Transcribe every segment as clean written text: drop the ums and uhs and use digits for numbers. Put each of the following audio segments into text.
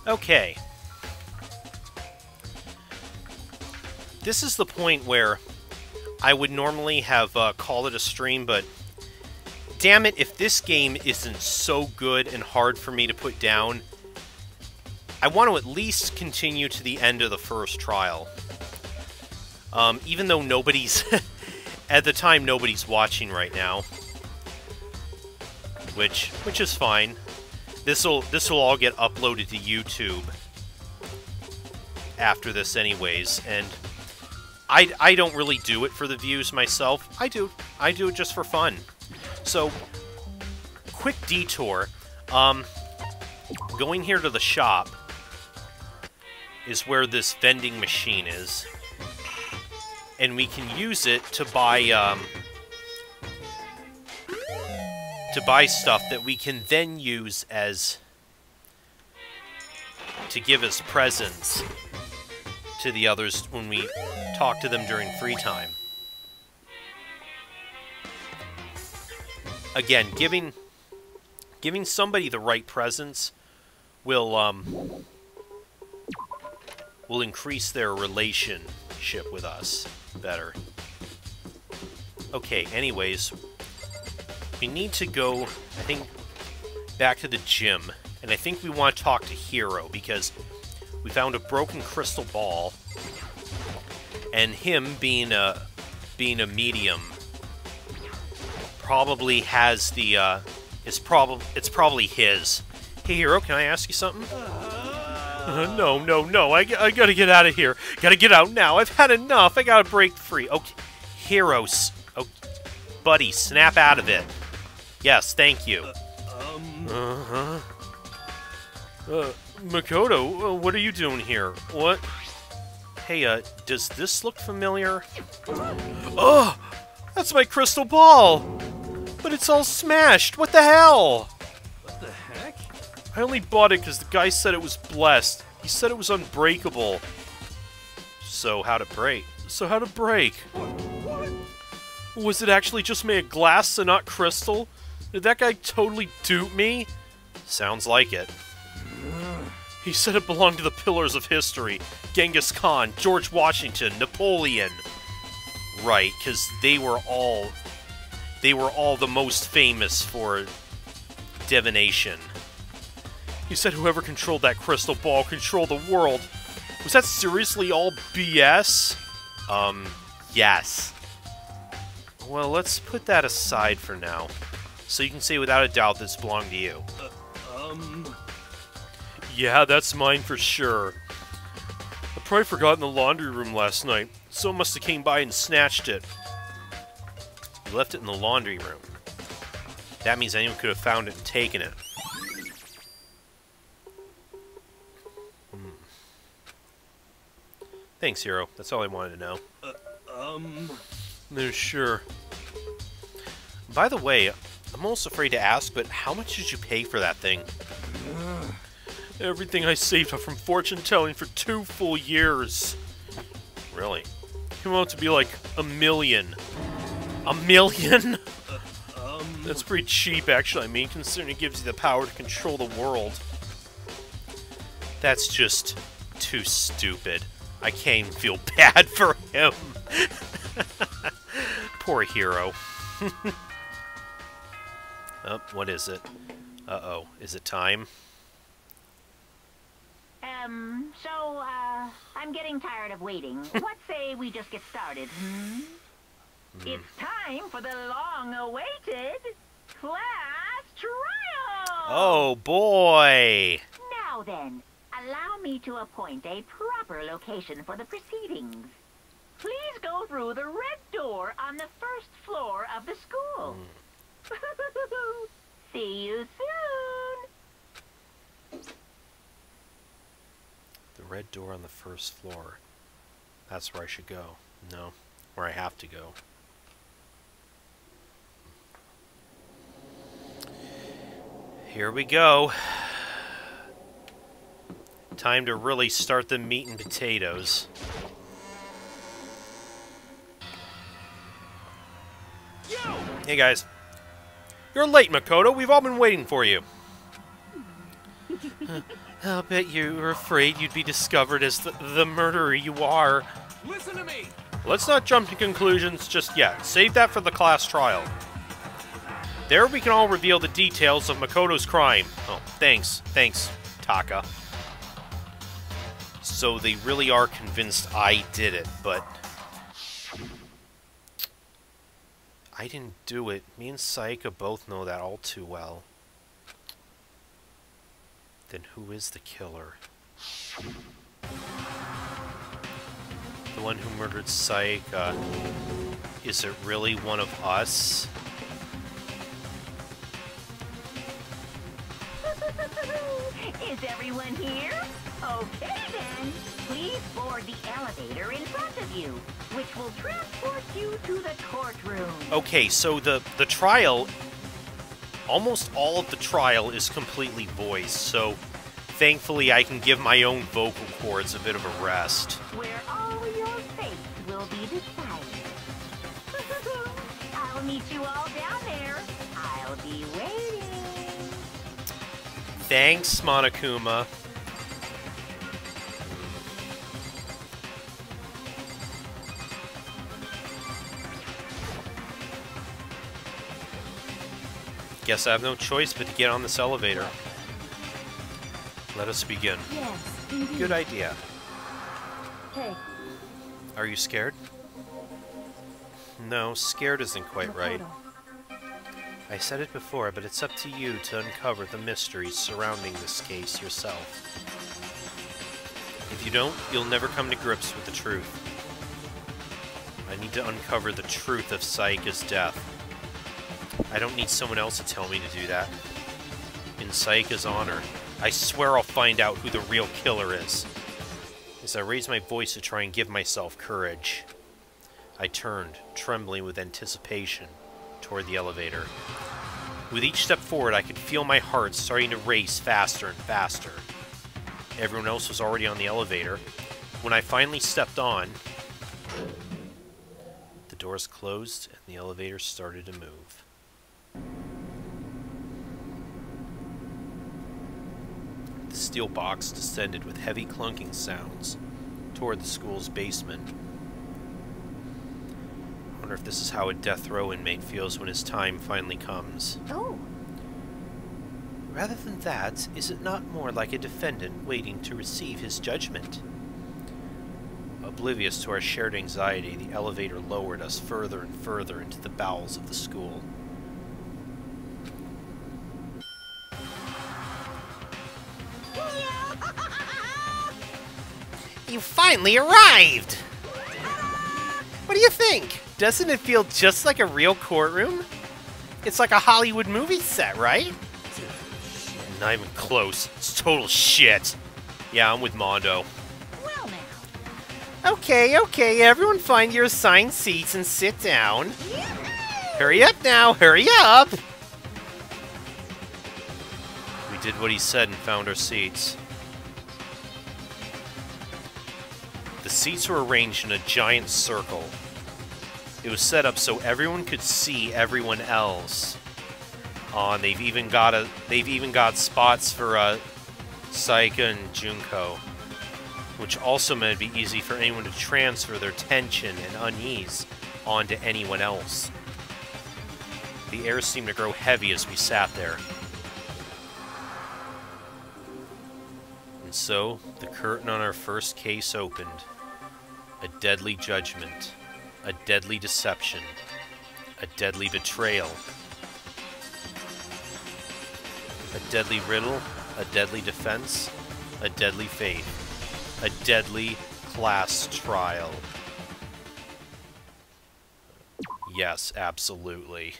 Okay. This is the point where I would normally have called it a stream, but damn it, if this game isn't so good and hard for me to put down, I want to at least continue to the end of the first trial. Even though nobody's... at the time, nobody's watching right now. Which is fine. This'll all get uploaded to YouTube after this anyways, and I don't really do it for the views myself. I do it just for fun. So, quick detour. Going here to the shop is where this vending machine is. And we can use it to buy stuff that we can then use as... to give as presents to the others when we talk to them during free time. Again, giving somebody the right presents will increase their relationship with us better. Okay, anyways, we need to go, I think, back to the gym, and I think we want to talk to Hero, because we found a broken crystal ball, and him being a medium probably has the it's probably his. Hey Hero, can I ask you something? No, I gotta get out of here. Gotta get out now. I've had enough. I gotta break free. Okay, Heroes. Oh, buddy, snap out of it. Yes, thank you. Makoto, what are you doing here? What? Hey, does this look familiar? Oh, that's my crystal ball! But it's all smashed! What the hell? What the heck? I only bought it because the guy said it was blessed. He said it was unbreakable. So how'd it break? What? Was it actually just made of glass and not crystal? Did that guy totally dupe me? Sounds like it. He said it belonged to the pillars of history. Genghis Khan, George Washington, Napoleon. Right, because they were all the most famous for divination. He said whoever controlled that crystal ball controlled the world. Was that seriously all BS? Yes. Well, let's put that aside for now. So you can say without a doubt this belonged to you. Yeah, that's mine for sure. I probably forgot in the laundry room last night. Someone must have came by and snatched it. You left it in the laundry room. That means anyone could have found it and taken it. Thanks, Hero. That's all I wanted to know. No, sure. By the way, I'm almost afraid to ask, but how much did you pay for that thing? Everything I saved up from fortune-telling for 2 full years. Really? You want it to be like $1 million. $1 million? That's pretty cheap, actually. I mean, considering it gives you the power to control the world. That's just too stupid. I can't even feel bad for him. Poor Hero. Oh, what is it? Uh-oh. Is it time? I'm getting tired of waiting. What say we just get started, It's time for the long-awaited class trial! Oh, boy! Now then, allow me to appoint a proper location for the proceedings. Please go through the red door on the first floor of the school. See you soon! The red door on the first floor. That's where I should go. No, where I have to go. Here we go. Time to really start the meat and potatoes. Hey guys. You're late, Makoto. We've all been waiting for you. I'll bet you were afraid you'd be discovered as the murderer you are. Listen to me! Let's not jump to conclusions just yet. Save that for the class trial. There we can all reveal the details of Makoto's crime. Oh, thanks. Thanks, Taka. So they really are convinced I did it, but... I didn't do it. Me and Saika both know that all too well. Then who is the killer? The one who murdered Saika. Is it really one of us? Is everyone here? Okay then. Please board the elevator in front of you, which will transport you to the courtroom. Okay, so the trial, almost all of the trial is completely voiced, so thankfully I can give my own vocal cords a bit of a rest. Where all your fates will be decided. I'll meet you all down there. I'll be waiting. Thanks, Monokuma. Guess I have no choice but to get on this elevator. Let us begin. Yes, indeed. Good idea. Hey, Are you scared? No, scared isn't quite right. Makoto. I said it before, but it's up to you to uncover the mysteries surrounding this case yourself. If you don't, you'll never come to grips with the truth. I need to uncover the truth of Saika's death. I don't need someone else to tell me to do that. In Saika's honor, I swear I'll find out who the real killer is. As I raised my voice to try and give myself courage, I turned, trembling with anticipation, toward the elevator. With each step forward, I could feel my heart starting to race faster and faster. Everyone else was already on the elevator. When I finally stepped on, the doors closed and the elevator started to move. The steel box descended with heavy clunking sounds toward the school's basement. I wonder if this is how a death row inmate feels when his time finally comes. Oh, Rather than that, is it not more like a defendant waiting to receive his judgment? Oblivious to our shared anxiety, the elevator lowered us further and further into the bowels of the school. You finally arrived! What do you think? Doesn't it feel just like a real courtroom? It's like a Hollywood movie set, right? Not even close. It's total shit. Yeah, I'm with Mondo. Well now. Okay, everyone find your assigned seats and sit down. Hurry up now, hurry up! We did what he said and found our seats. The seats were arranged in a giant circle. It was set up so everyone could see everyone else. And they've even got spots for Saika and Junko, which also meant it'd be easy for anyone to transfer their tension and unease onto anyone else. The air seemed to grow heavy as we sat there. And so, the curtain on our first case opened. A deadly judgment, a deadly deception, a deadly betrayal, a deadly riddle, a deadly defense, a deadly faith, a deadly class trial. Yes, absolutely.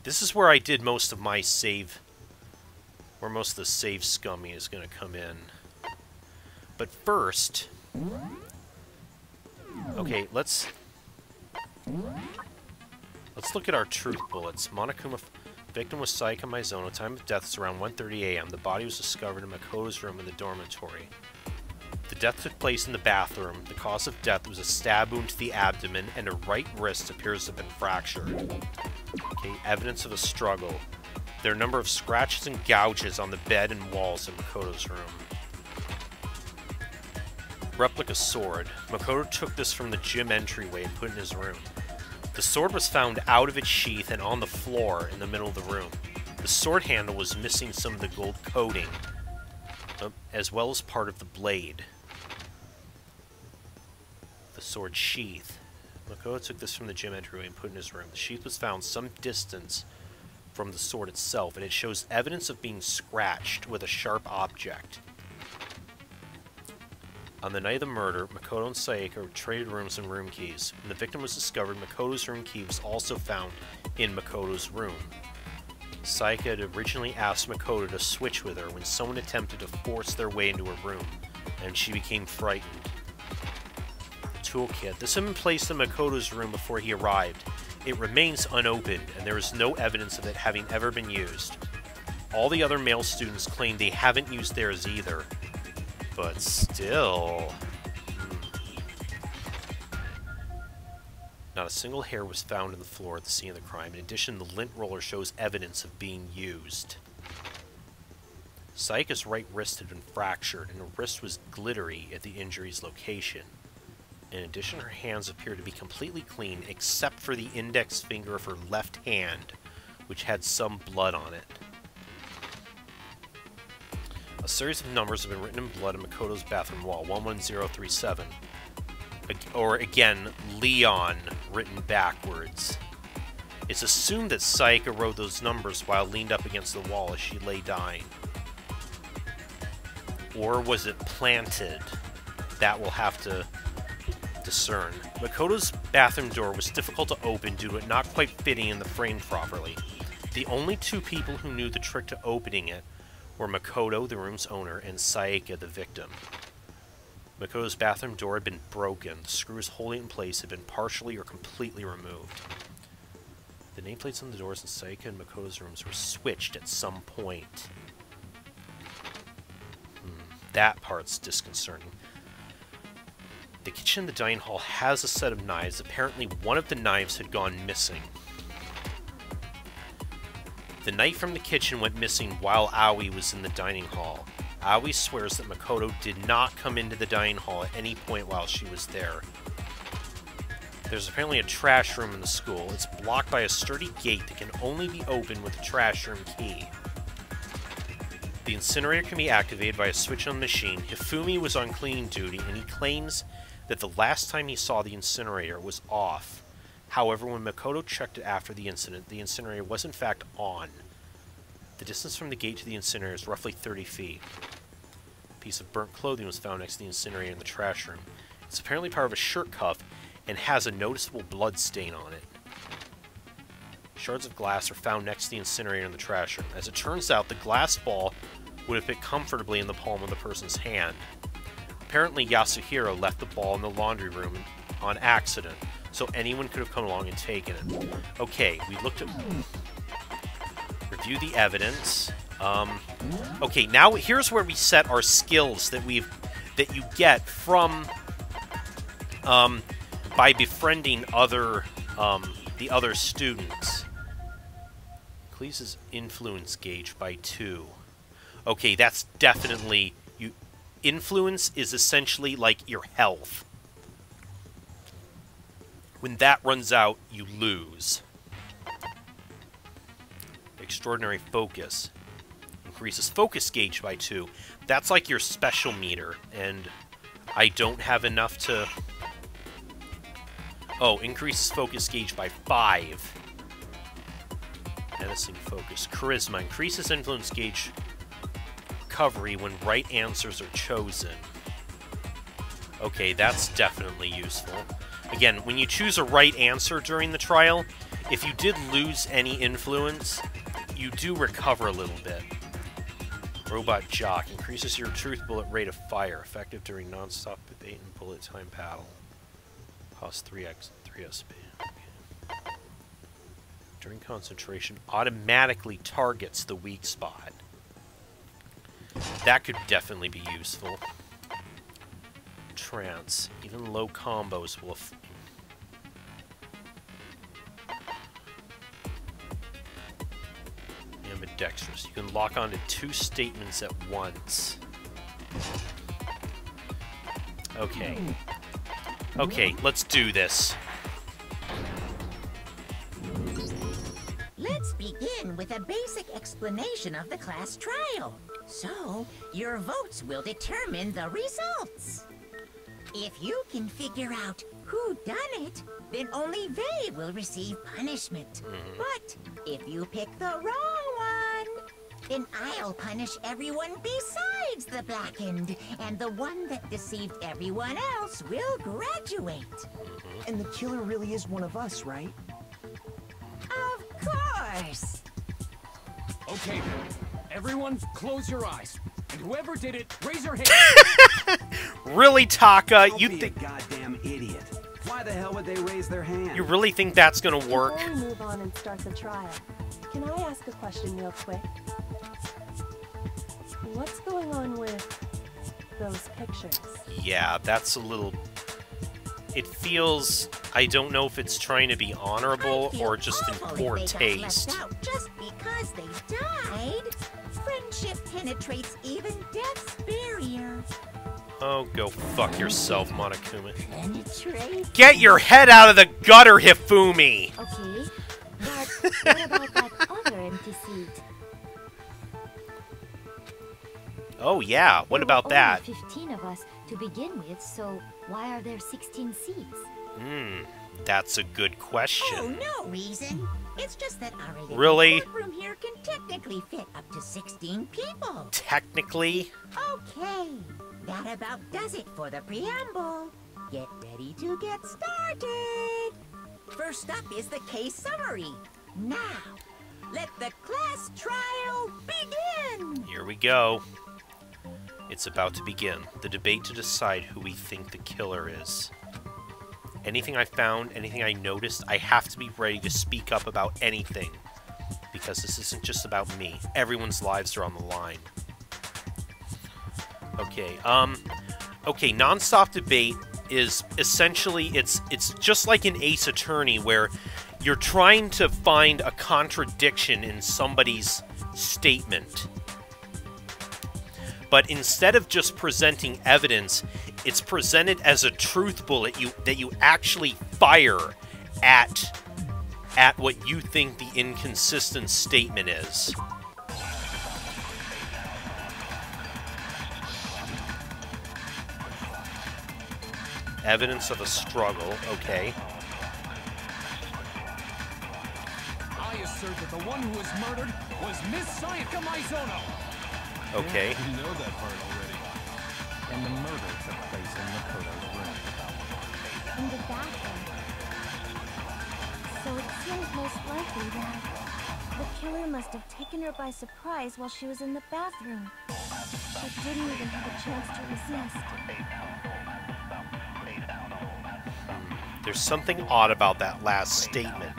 This is where I did most of my save, where most of the save scummy is going to come in. But first, okay, let's look at our truth bullets. Monokuma, victim was Saika Mizono. Time of death is around 1:30 a.m. The body was discovered in Makoto's room in the dormitory. The death took place in the bathroom. The cause of death was a stab wound to the abdomen, and her right wrist appears to have been fractured. Okay, evidence of a struggle. There are a number of scratches and gouges on the bed and walls in Makoto's room. Replica sword. Makoto took this from the gym entryway and put it in his room. The sword was found out of its sheath and on the floor in the middle of the room. The sword handle was missing some of the gold coating, as well as part of the blade. The sword sheath. Makoto took this from the gym entryway and put it in his room. The sheath was found some distance from the sword itself, and it shows evidence of being scratched with a sharp object. On the night of the murder, Makoto and Sayaka traded rooms and room keys. When the victim was discovered, Makoto's room key was also found in Makoto's room. Sayaka had originally asked Makoto to switch with her when someone attempted to force their way into her room, and she became frightened. Toolkit. This had been placed in Makoto's room before he arrived. It remains unopened, and there is no evidence of it having ever been used. All the other male students claim they haven't used theirs either. But still... Not a single hair was found on the floor at the scene of the crime. In addition, the lint roller shows evidence of being used. Sayaka's right wrist had been fractured, and her wrist was glittery at the injury's location. In addition, her hands appear to be completely clean, except for the index finger of her left hand, which had some blood on it. A series of numbers have been written in blood on Makoto's bathroom wall, 11037. Or, again, Leon, written backwards. It's assumed that Sayaka wrote those numbers while leaned up against the wall as she lay dying. Or was it planted? That we'll have to discern. Makoto's bathroom door was difficult to open due to it not quite fitting in the frame properly. The only two people who knew the trick to opening it were Makoto, the room's owner, and Sayaka, the victim. Makoto's bathroom door had been broken. The screws holding it in place had been partially or completely removed. The nameplates on the doors in Sayaka and Makoto's rooms were switched at some point. That part's disconcerting. The kitchen in the dining hall has a set of knives. Apparently, one of the knives had gone missing. The knife from the kitchen went missing while Aoi was in the dining hall. Aoi swears that Makoto did not come into the dining hall at any point while she was there. There's apparently a trash room in the school. It's blocked by a sturdy gate that can only be opened with a trash room key. The incinerator can be activated by a switch on the machine. Hifumi was on cleaning duty, and he claims that the last time he saw the incinerator was off. However, when Makoto checked it after the incident, the incinerator was in fact on. The distance from the gate to the incinerator is roughly 30 feet. A piece of burnt clothing was found next to the incinerator in the trash room. It's apparently part of a shirt cuff and has a noticeable blood stain on it. Shards of glass are found next to the incinerator in the trash room. As it turns out, the glass ball would have fit comfortably in the palm of the person's hand. Apparently, Yasuhiro left the ball in the laundry room on accident, so anyone could have come along and taken it. Okay, we looked at... Review the evidence. Okay, now here's where we set our skills that you get from by befriending the other students. Increases influence gauge by 2. Okay, that's definitely... Influence is essentially like your health. When that runs out, you lose. Extraordinary focus. Increases focus gauge by 2. That's like your special meter, and I don't have enough to... Oh, increases focus gauge by 5. Menacing focus. Charisma. Increases influence gauge recovery when right answers are chosen. Okay, that's definitely useful. Again, when you choose a right answer during the trial, if you did lose any influence, you do recover a little bit. Robot Jock. Increases your truth bullet rate of fire. Effective during non-stop debate and bullet time battle. Cost 3 SP. Okay. During concentration, automatically targets the weak spot. That could definitely be useful. Trance. Even low combos will... ambidextrous. You can lock onto 2 statements at once. Okay. Okay, let's do this. Let's begin with a basic explanation of the class trial. So, your votes will determine the results. If you can figure out who done it, then only they will receive punishment. But if you pick the wrong one, then I'll punish everyone besides the blackened, and the one that deceived everyone else will graduate. And the killer really is one of us, right? Of course. Okay, everyone close your eyes. And whoever did it, raise your hand. Really, Taka? Don't You be think a goddamn idiot. Why the hell would they raise their hand? you really think that's gonna work? Before we move on and start the trial, can I ask a question real quick? What's going on with those pictures? Yeah, that's a little... It feels... I don't know if it's trying to be honorable I feel or just in awful poor if they got taste. left out just because they died. Friendship penetrates even death's barrier. Oh, go fuck yourself, Monokuma. Penetrate? Get your head out of the gutter, Hifumi! Okay, but what about that other empty seat? Oh yeah, what about that? There were only 15 of us to begin with, so why are there 16 seats? That's a good question. Oh, no reason. It's just that our little Really? courtroom here can technically fit up to 16 people. Technically? Okay, that about does it for the preamble. Get ready to get started. First up is the case summary. Now, let the class trial begin. Here we go. It's about to begin. The debate to decide who we think the killer is. Anything I found, anything I noticed, I have to be ready to speak up about anything. Because this isn't just about me. Everyone's lives are on the line. Okay, okay, non-stop debate is essentially, it's just like an Ace Attorney where you're trying to find a contradiction in somebody's statement. But instead of just presenting evidence, it's presented as a truth bullet that you actually fire at what you think the inconsistent statement is. Evidence of a struggle, okay. I assert that the one who was murdered was Miss Sayaka Maizono. Okay. You know that part already. And the murder took place in Makoto's room. In the bathroom. So it seems most likely that The killer must have taken her by surprise while she was in the bathroom. She didn't even have a chance to resist. There's something odd about that last statement.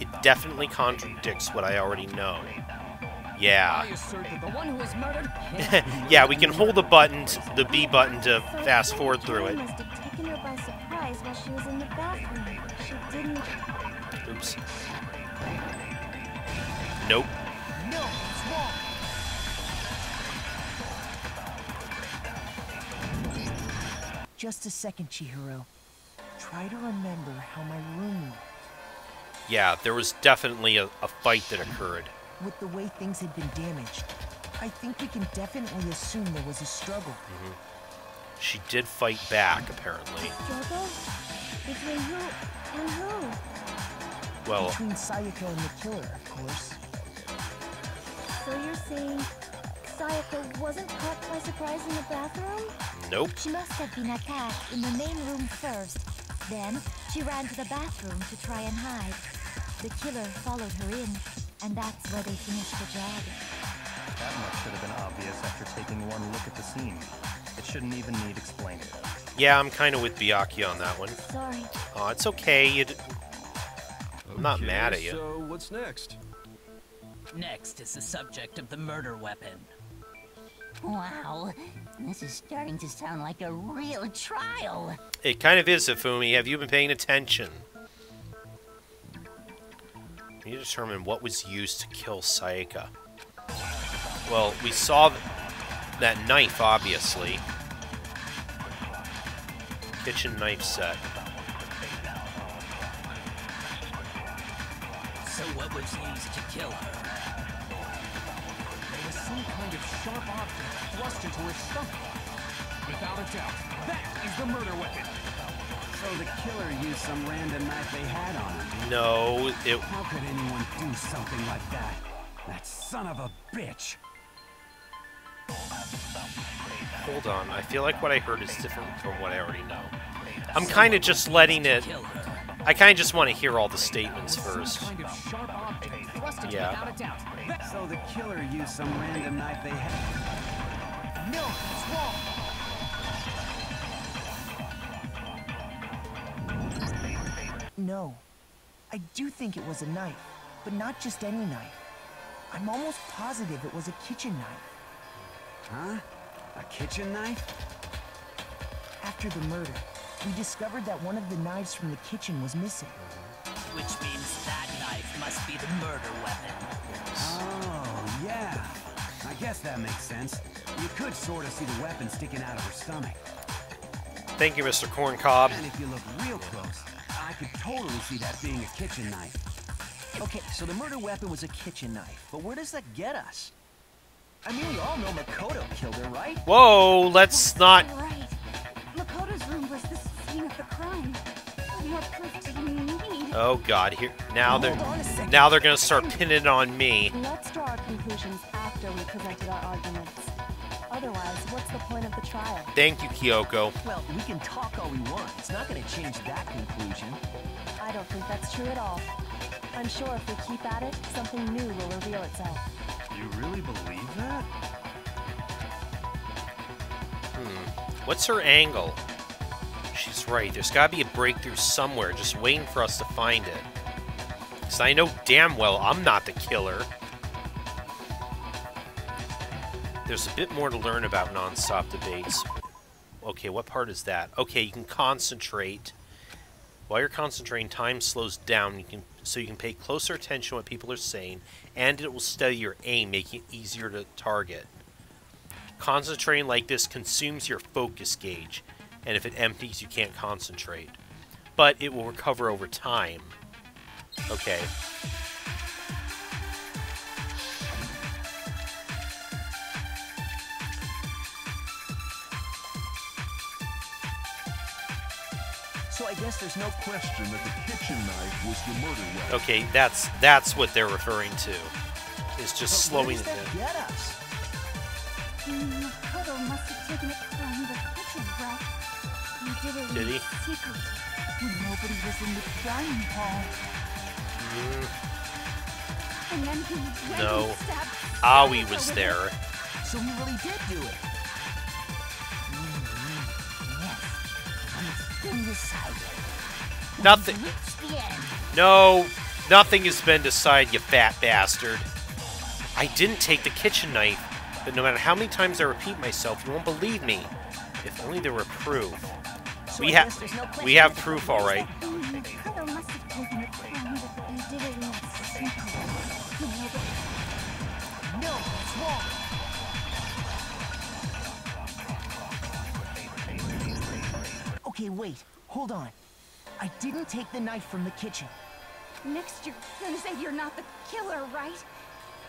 It definitely contradicts what I already know. Yeah. I assert that the one who was murdered. Yeah, we can hold the button, the B button, to fast forward through it. The killer must have taken her by surprise while she was in the bathroom. She didn't. Oops. Nope. No, it's wrong. Just a second, Chihiro. Try to remember how my room looked. Yeah, there was definitely a fight that occurred. With the way things had been damaged, I think we can definitely assume there was a struggle. She did fight back, apparently. Struggle? Between who and who? Well, Between Sayaka and the killer, of course. So you're saying Sayaka wasn't caught by surprise in the bathroom? nope. she must have been attacked in the main room first. Then she ran to the bathroom to try and hide. The killer followed her in, and that's where they finished the job. That much should have been obvious after taking one look at the scene. It shouldn't even need explaining. Yeah, I'm kind of with Byakuya on that one. Sorry. Oh, it's okay. I'm not mad at you. So what's next? Next is the subject of the murder weapon. Wow, this is starting to sound like a real trial. It kind of is, Ifumi. Have you been paying attention? We need to determine what was used to kill Sayaka. Well, we saw that knife, obviously. Kitchen knife set. So what was used to kill her? There was some kind of sharp object thrust into her stomach. Without a doubt, that is the murder weapon. So the killer used some random knife they had on him. No, it... How could anyone do something like that? That son of a bitch! Hold on, I feel like what I heard is different from what I already know. I'm kind of just letting it... I kind of just want to hear all the statements first. Yeah. So the killer used some random knife they had. No, it's wrong. No. I do think it was a knife, but not just any knife. I'm almost positive it was a kitchen knife. Huh? A kitchen knife? After the murder, we discovered that one of the knives from the kitchen was missing. Which means that knife must be the murder weapon. Oh, yeah. I guess that makes sense. You could sort of see the weapon sticking out of her stomach. Thank you, Mr. Corncob. And if you look real close, I could totally see that being a kitchen knife. Okay, so the murder weapon was a kitchen knife, but where does that get us? I mean, we all know Makoto killed her, right? Whoa, let's not... Right. Makoto's room was the scene of the crime. What more proof do you need? Oh god, here now they're gonna start pinning it on me. Let's draw our conclusions after we presented our arguments. Otherwise, what's the point of the trial? Thank you, Kyoko. Well, we can talk all we want. It's not going to change that conclusion. I don't think that's true at all. I'm sure if we keep at it, something new will reveal itself. You really believe that? What's her angle? She's right. There's got to be a breakthrough somewhere, just waiting for us to find it. Because I know damn well I'm not the killer. There's a bit more to learn about non-stop debates. Okay, what part is that? Okay, you can concentrate. While you're concentrating, time slows down, so you can pay closer attention to what people are saying, and it will steady your aim, making it easier to target. Concentrating like this consumes your focus gauge, and if it empties, you can't concentrate. But it will recover over time. Okay. So I guess there's no question that the kitchen knife was the murder weapon. Okay, that's what they're referring to. Is just slowing it down. Get us. Makoto must have taken it from the kitchen, right? He did it Did he? in secret. When nobody was in the dining hall. And then he went No. and stabbed Aoi Sonic was over there. So he really did do it. Nothing. No, nothing has been decided, you fat bastard. I didn't take the kitchen knife, but no matter how many times I repeat myself, you won't believe me. If only there were proof. So We have proof, all right. Makoto must have taken it from but he did it in secret. No, it's wrong. Okay, wait. Hold on. I didn't take the knife from the kitchen. Next, you're gonna say you're not the killer, right?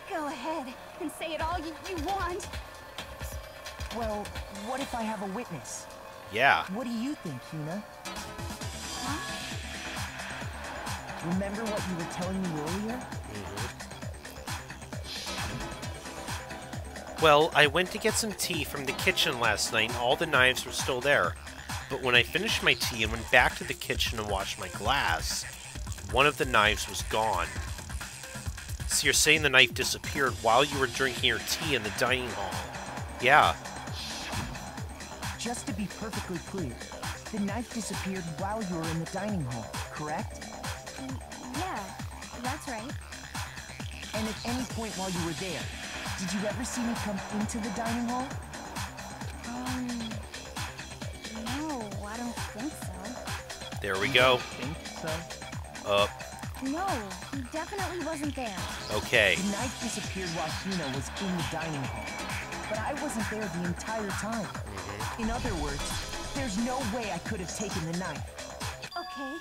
Go ahead and say it all you want. Well, what if I have a witness? Yeah. What do you think, Hina? Huh? Remember what you were telling me earlier? Well, I went to get some tea from the kitchen last night and all the knives were still there. But when I finished my tea and went back to the kitchen and washed my glass, one of the knives was gone. So you're saying the knife disappeared while you were drinking your tea in the dining hall? Yeah. Just to be perfectly clear, the knife disappeared while you were in the dining hall, correct? Yeah, that's right. And at any point while you were there, did you ever see me come into the dining hall? No, I don't think so. There we go. Think so? No, he definitely wasn't there. Okay. The knife disappeared while Hina was in the dining hall. But I wasn't there the entire time. In other words, there's no way I could have taken the knife. Okay,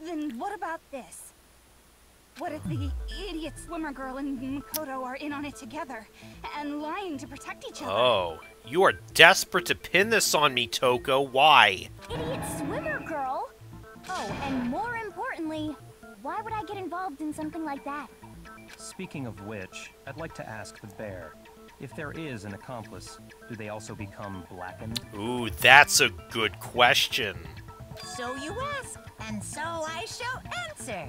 then what about this? What if the idiot swimmer girl and Makoto are in on it together and lying to protect each other? Oh, you are desperate to pin this on me, Toko. Why? Idiot swimmer girl? Oh, and more importantly, why would I get involved in something like that? Speaking of which, I'd like to ask the bear, if there is an accomplice, do they also become blackened? Ooh, that's a good question. So you ask, and so I shall answer.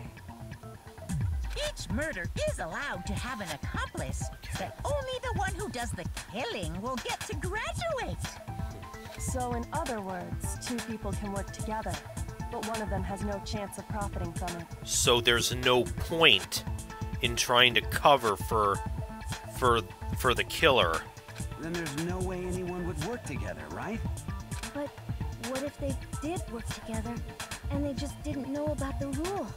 Each murder is allowed to have an accomplice, but only the one who does the killing will get to graduate. So in other words, two people can work together, but one of them has no chance of profiting from it. So there's no point in trying to cover for the killer. Then there's no way anyone would work together, right? But what if they did work together, and they just didn't know about the rule?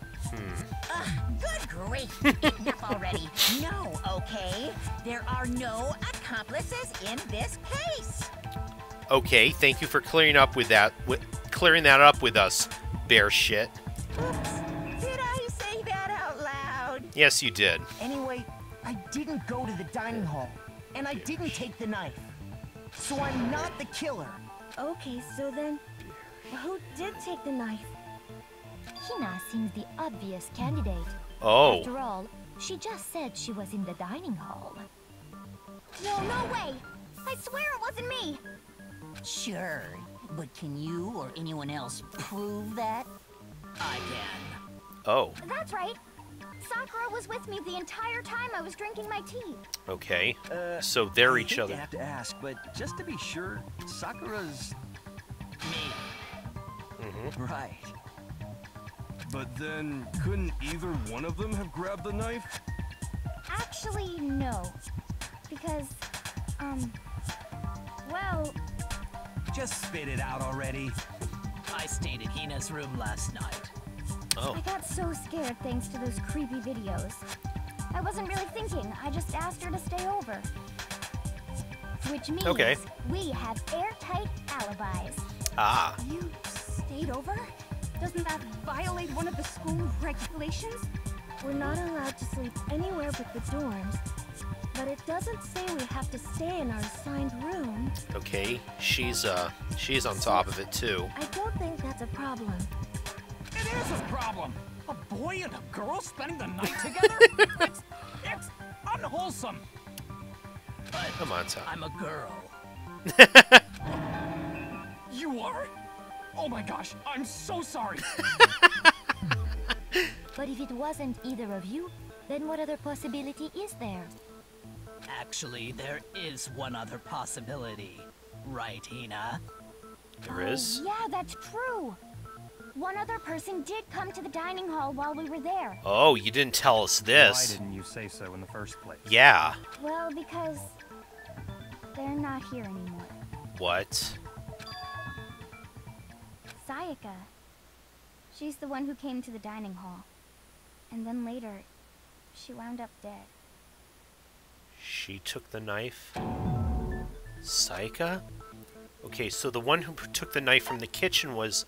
Good grief. Enough already. No, okay? There are no accomplices in this case. Okay, thank you for clearing up with that. Clearing that up with us, bear shit. Oops. Did I say that out loud? Yes, you did. Anyway, I didn't go to the dining hall, and I didn't take the knife. So I'm not the killer. Okay, so then, who did take the knife? Hina seems the obvious candidate. Oh. After all, she just said she was in the dining hall. No, no way! I swear it wasn't me! Sure, but can you or anyone else prove that? I can. Oh. That's right. Sakura was with me the entire time I was drinking my tea. Okay. So they're each other. I have to ask, but just to be sure, Sakura's Me. right. But then, couldn't either one of them have grabbed the knife? Actually, no. Because, well... Just spit it out already. I stayed in Hina's room last night. Oh. I got so scared thanks to those creepy videos. I wasn't really thinking, I just asked her to stay over. Which means we have airtight alibis. Ah. You stayed over? Doesn't that violate one of the school regulations? We're not allowed to sleep anywhere but the dorms, but it doesn't say we have to stay in our assigned room. Okay, she's on top of it too. I don't think that's a problem. It is a problem. A boy and a girl spending the night together? it's unwholesome. But Come on, Tom. I'm a girl. You are? Oh my gosh, I'm so sorry. But if it wasn't either of you, then what other possibility is there? Actually, there is one other possibility. Right, Hina? There is? Yeah, that's true. One other person did come to the dining hall while we were there. Oh, you didn't tell us Why this. didn't you say so in the first place? Yeah. Well, because they're not here anymore. What? Sayaka. She's the one who came to the dining hall. And then later, she wound up dead. She took the knife? Sayaka? Okay, so the one who took the knife from the kitchen was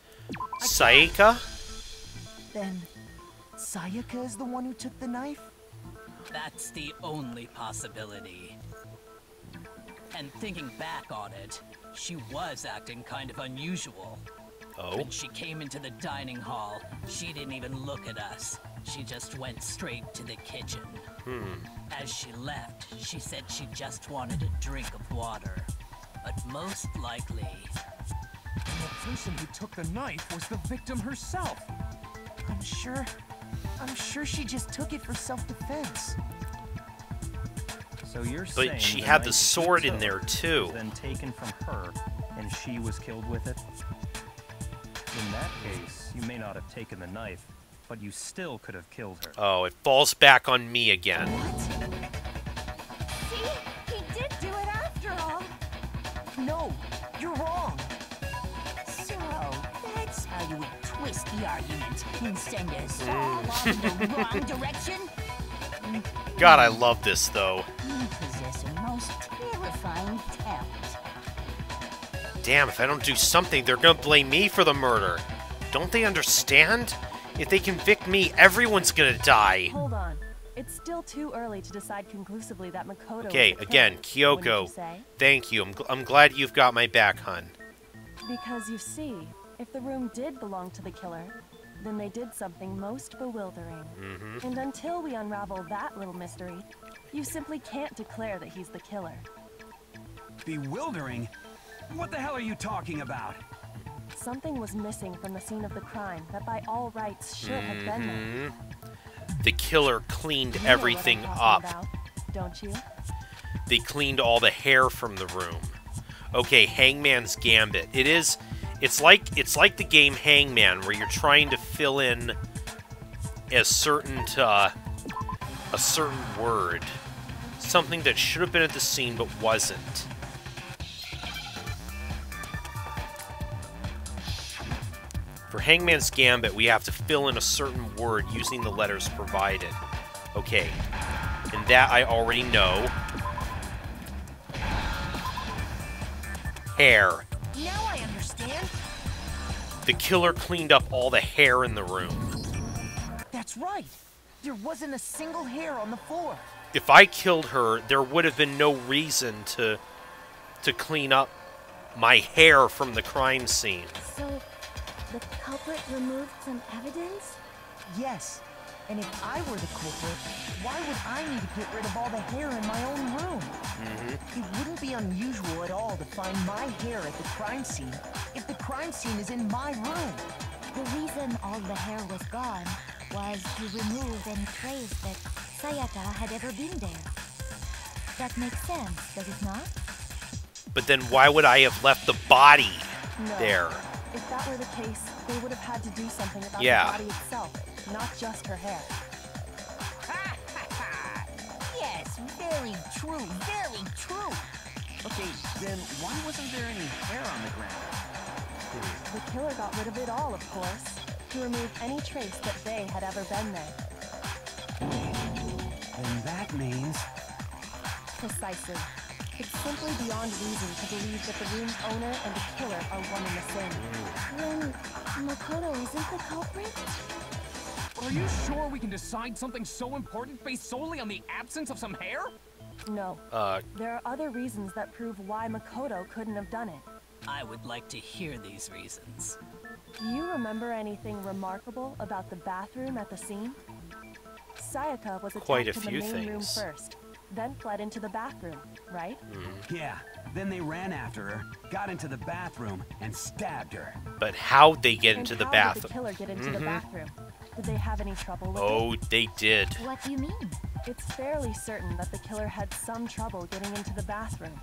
Sayaka? Then, Sayaka is the one who took the knife? That's the only possibility. And thinking back on it, she was acting kind of unusual. Oh? When she came into the dining hall, she didn't even look at us. She just went straight to the kitchen. As she left, she said she just wanted a drink of water. But most likely... And the person who took the knife was the victim herself. I'm sure she just took it for self-defense. So you're saying But she the had the knife sword she in there took too. was then taken from her, and she was killed with it? In that case, you may not have taken the knife, but you still could have killed her. Oh, it falls back on me again. See? He did do it after all. No, you're wrong. So, that's how you would twist the argument and send us all in the wrong direction? God, I love this, though. You possess a most terrifying talent. Damn, if I don't do something, they're gonna blame me for the murder. Don't they understand? If they convict me, everyone's gonna die. Hold on. It's still too early to decide conclusively that Makoto Okay, is the again, killer, wouldn't you Kyoko, say? thank you. I'm glad you've got my back, hun. Because you see, if the room did belong to the killer, then they did something most bewildering. And until we unravel that little mystery, you simply can't declare that he's the killer. Bewildering? What the hell are you talking about? Something was missing from the scene of the crime that by all rights should have been there. The killer cleaned You know what I'm everything talking up. about, don't you? They cleaned all the hair from the room. Okay, Hangman's Gambit. It's like the game Hangman, where you're trying to fill in a certain word, something that should have been at the scene but wasn't. For Hangman's Gambit, we have to fill in a certain word using the letters provided. Okay, and that I already know. Hair. Now I understand. The killer cleaned up all the hair in the room. That's right. There wasn't a single hair on the floor. If I killed her, there would have been no reason to clean up my hair from the crime scene. So, the culprit removed some evidence? Yes. And if I were the culprit, why would I need to get rid of all the hair in my own room? It wouldn't be unusual at all to find my hair at the crime scene if the crime scene is in my room. The reason all the hair was gone was to remove any trace that Sayaka had ever been there. That makes sense, does it not? But then why would I have left the body No. there? If that were the case, they would have had to do something about Yeah. the body itself, not just her hair. Yes, very true, very true. Okay, then why wasn't there any hair on the ground? The killer got rid of it all, of course, to remove any trace that they had ever been there. Then that means... Precisely. It's simply beyond reason to believe that the room's owner and the killer are one and the same. Then, Makoto isn't the culprit? Are you sure we can decide something so important based solely on the absence of some hair? No. There are other reasons that prove why Makoto couldn't have done it. I would like to hear these reasons. Do you remember anything remarkable about the bathroom at the scene? Sayaka was Quite a attacked in few the main room things. first, then fled into the bathroom, right? Yeah, then they ran after her, got into the bathroom, and stabbed her. But how'd they get And into the how bathroom? did the killer get into the bathroom? Did they have any trouble with it? Oh, they did. What do you mean? It's fairly certain that the killer had some trouble getting into the bathroom.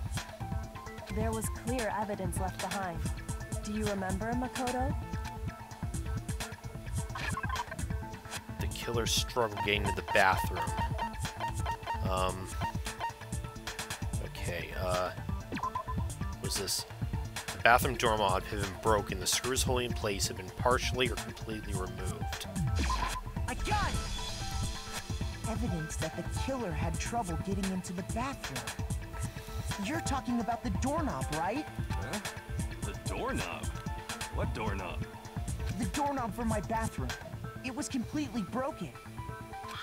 There was clear evidence left behind. Do you remember, Makoto? The killer struggled getting to the bathroom. Okay, what was this? The bathroom doorknob had been broken. The screws holding in place had been partially or completely removed. I got it! Evidence that the killer had trouble getting into the bathroom. You're talking about the doorknob, right? Huh? The doorknob? What doorknob? The doorknob for my bathroom. It was completely broken.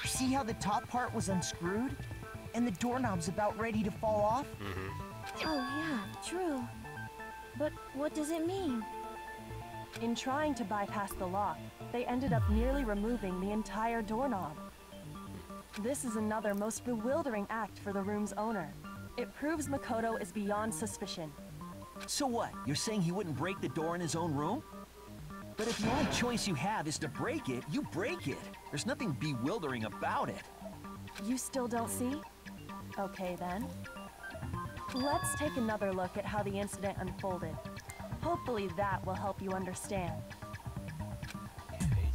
See how the top part was unscrewed? And the doorknob's about ready to fall off? Oh yeah, true. But what does it mean? In trying to bypass the lock, they ended up nearly removing the entire doorknob. This is another most bewildering act for the room's owner. It proves Makoto is beyond suspicion. So what? You're saying he wouldn't break the door in his own room? But if the only choice you have is to break it, you break it. There's nothing bewildering about it. You still don't see? Okay then. Let's take another look at how the incident unfolded. Hopefully that will help you understand. Okay.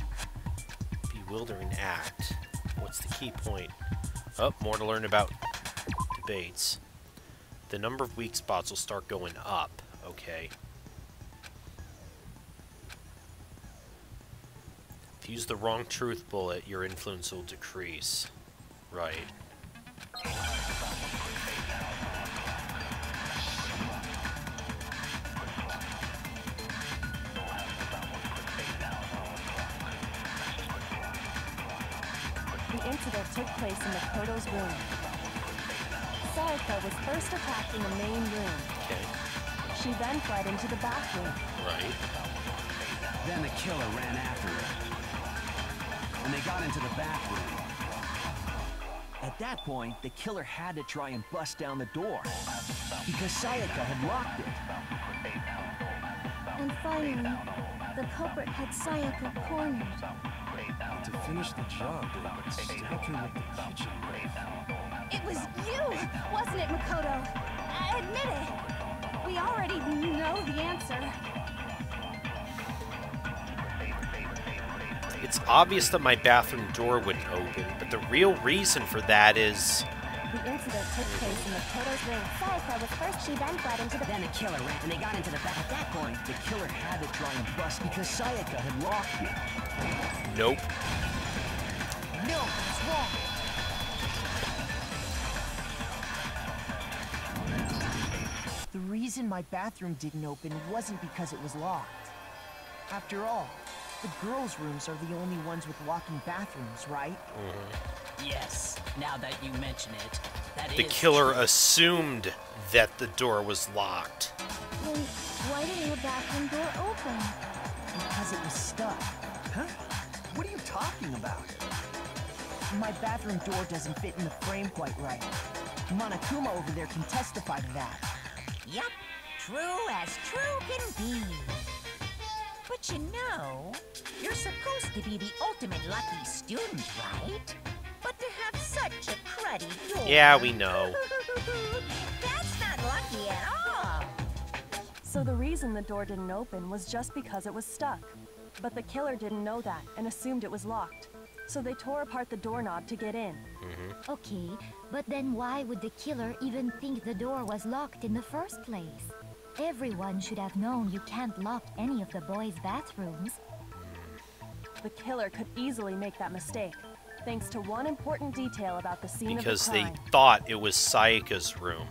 Bewildering act. What's the key point? Oh, more to learn about debates. The number of weak spots will start going up. Okay. If you use the wrong truth bullet, your influence will decrease. Right. The incident took place in Makoto's room. Sayaka was first attacked in the main room. Okay. She then fled into the bathroom. Right. Then the killer ran after her. And they got into the bathroom. At that point, the killer had to try and bust down the door. Because Sayaka had locked it. And finally, the culprit had Sayaka cornered. To finish the job, they stabbed her with the kitchen knife. It was you, wasn't it, Makoto? Admit it. We already know the answer. It's obvious that my bathroom door wouldn't open, but the real reason for that is... The incident took place in Makoto's room. Sayaka was first, she then fled into the... Then the killer ran, and they got into the bath. At that point, the killer had to try and bust because Sayaka had locked it. Nope. No, it's wrong. The reason my bathroom didn't open wasn't because it was locked. After all, the girls' rooms are the only ones with walking bathrooms, right? Yes, now that you mention it, that is The killer true. assumed that the door was locked. Then why didn't her bathroom door open? Because it was stuck. Huh? What are you talking about? My bathroom door doesn't fit in the frame quite right. Monokuma over there can testify to that. Yup, true as true can be. But you know, you're supposed to be the ultimate lucky student, right? But to have such a cruddy door... Yeah, we know. That's not lucky at all. So the reason the door didn't open was just because it was stuck. But the killer didn't know that and assumed it was locked. So they tore apart the doorknob to get in. Okay, but then why would the killer even think the door was locked in the first place? Everyone should have known you can't lock any of the boys' bathrooms. The killer could easily make that mistake, thanks to one important detail about the scene Because of the they crime. thought it was Sayaka's room.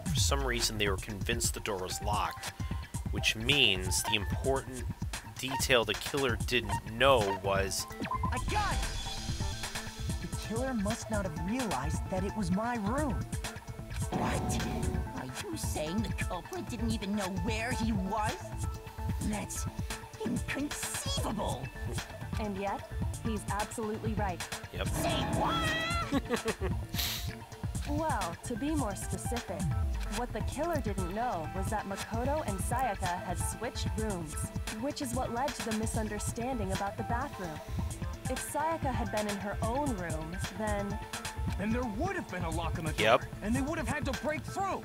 For some reason, they were convinced the door was locked, which means the important detail the killer didn't know was... I got it! The killer must not have realized that it was my room. What? Are you saying the culprit didn't even know where he was? That's inconceivable. And yet, he's absolutely right. Yep. Say what? Well, to be more specific, what the killer didn't know was that Makoto and Sayaka had switched rooms, which is what led to the misunderstanding about the bathroom. If Sayaka had been in her own room, then there would have been a lock on the door. Yep. And they would have had to break through.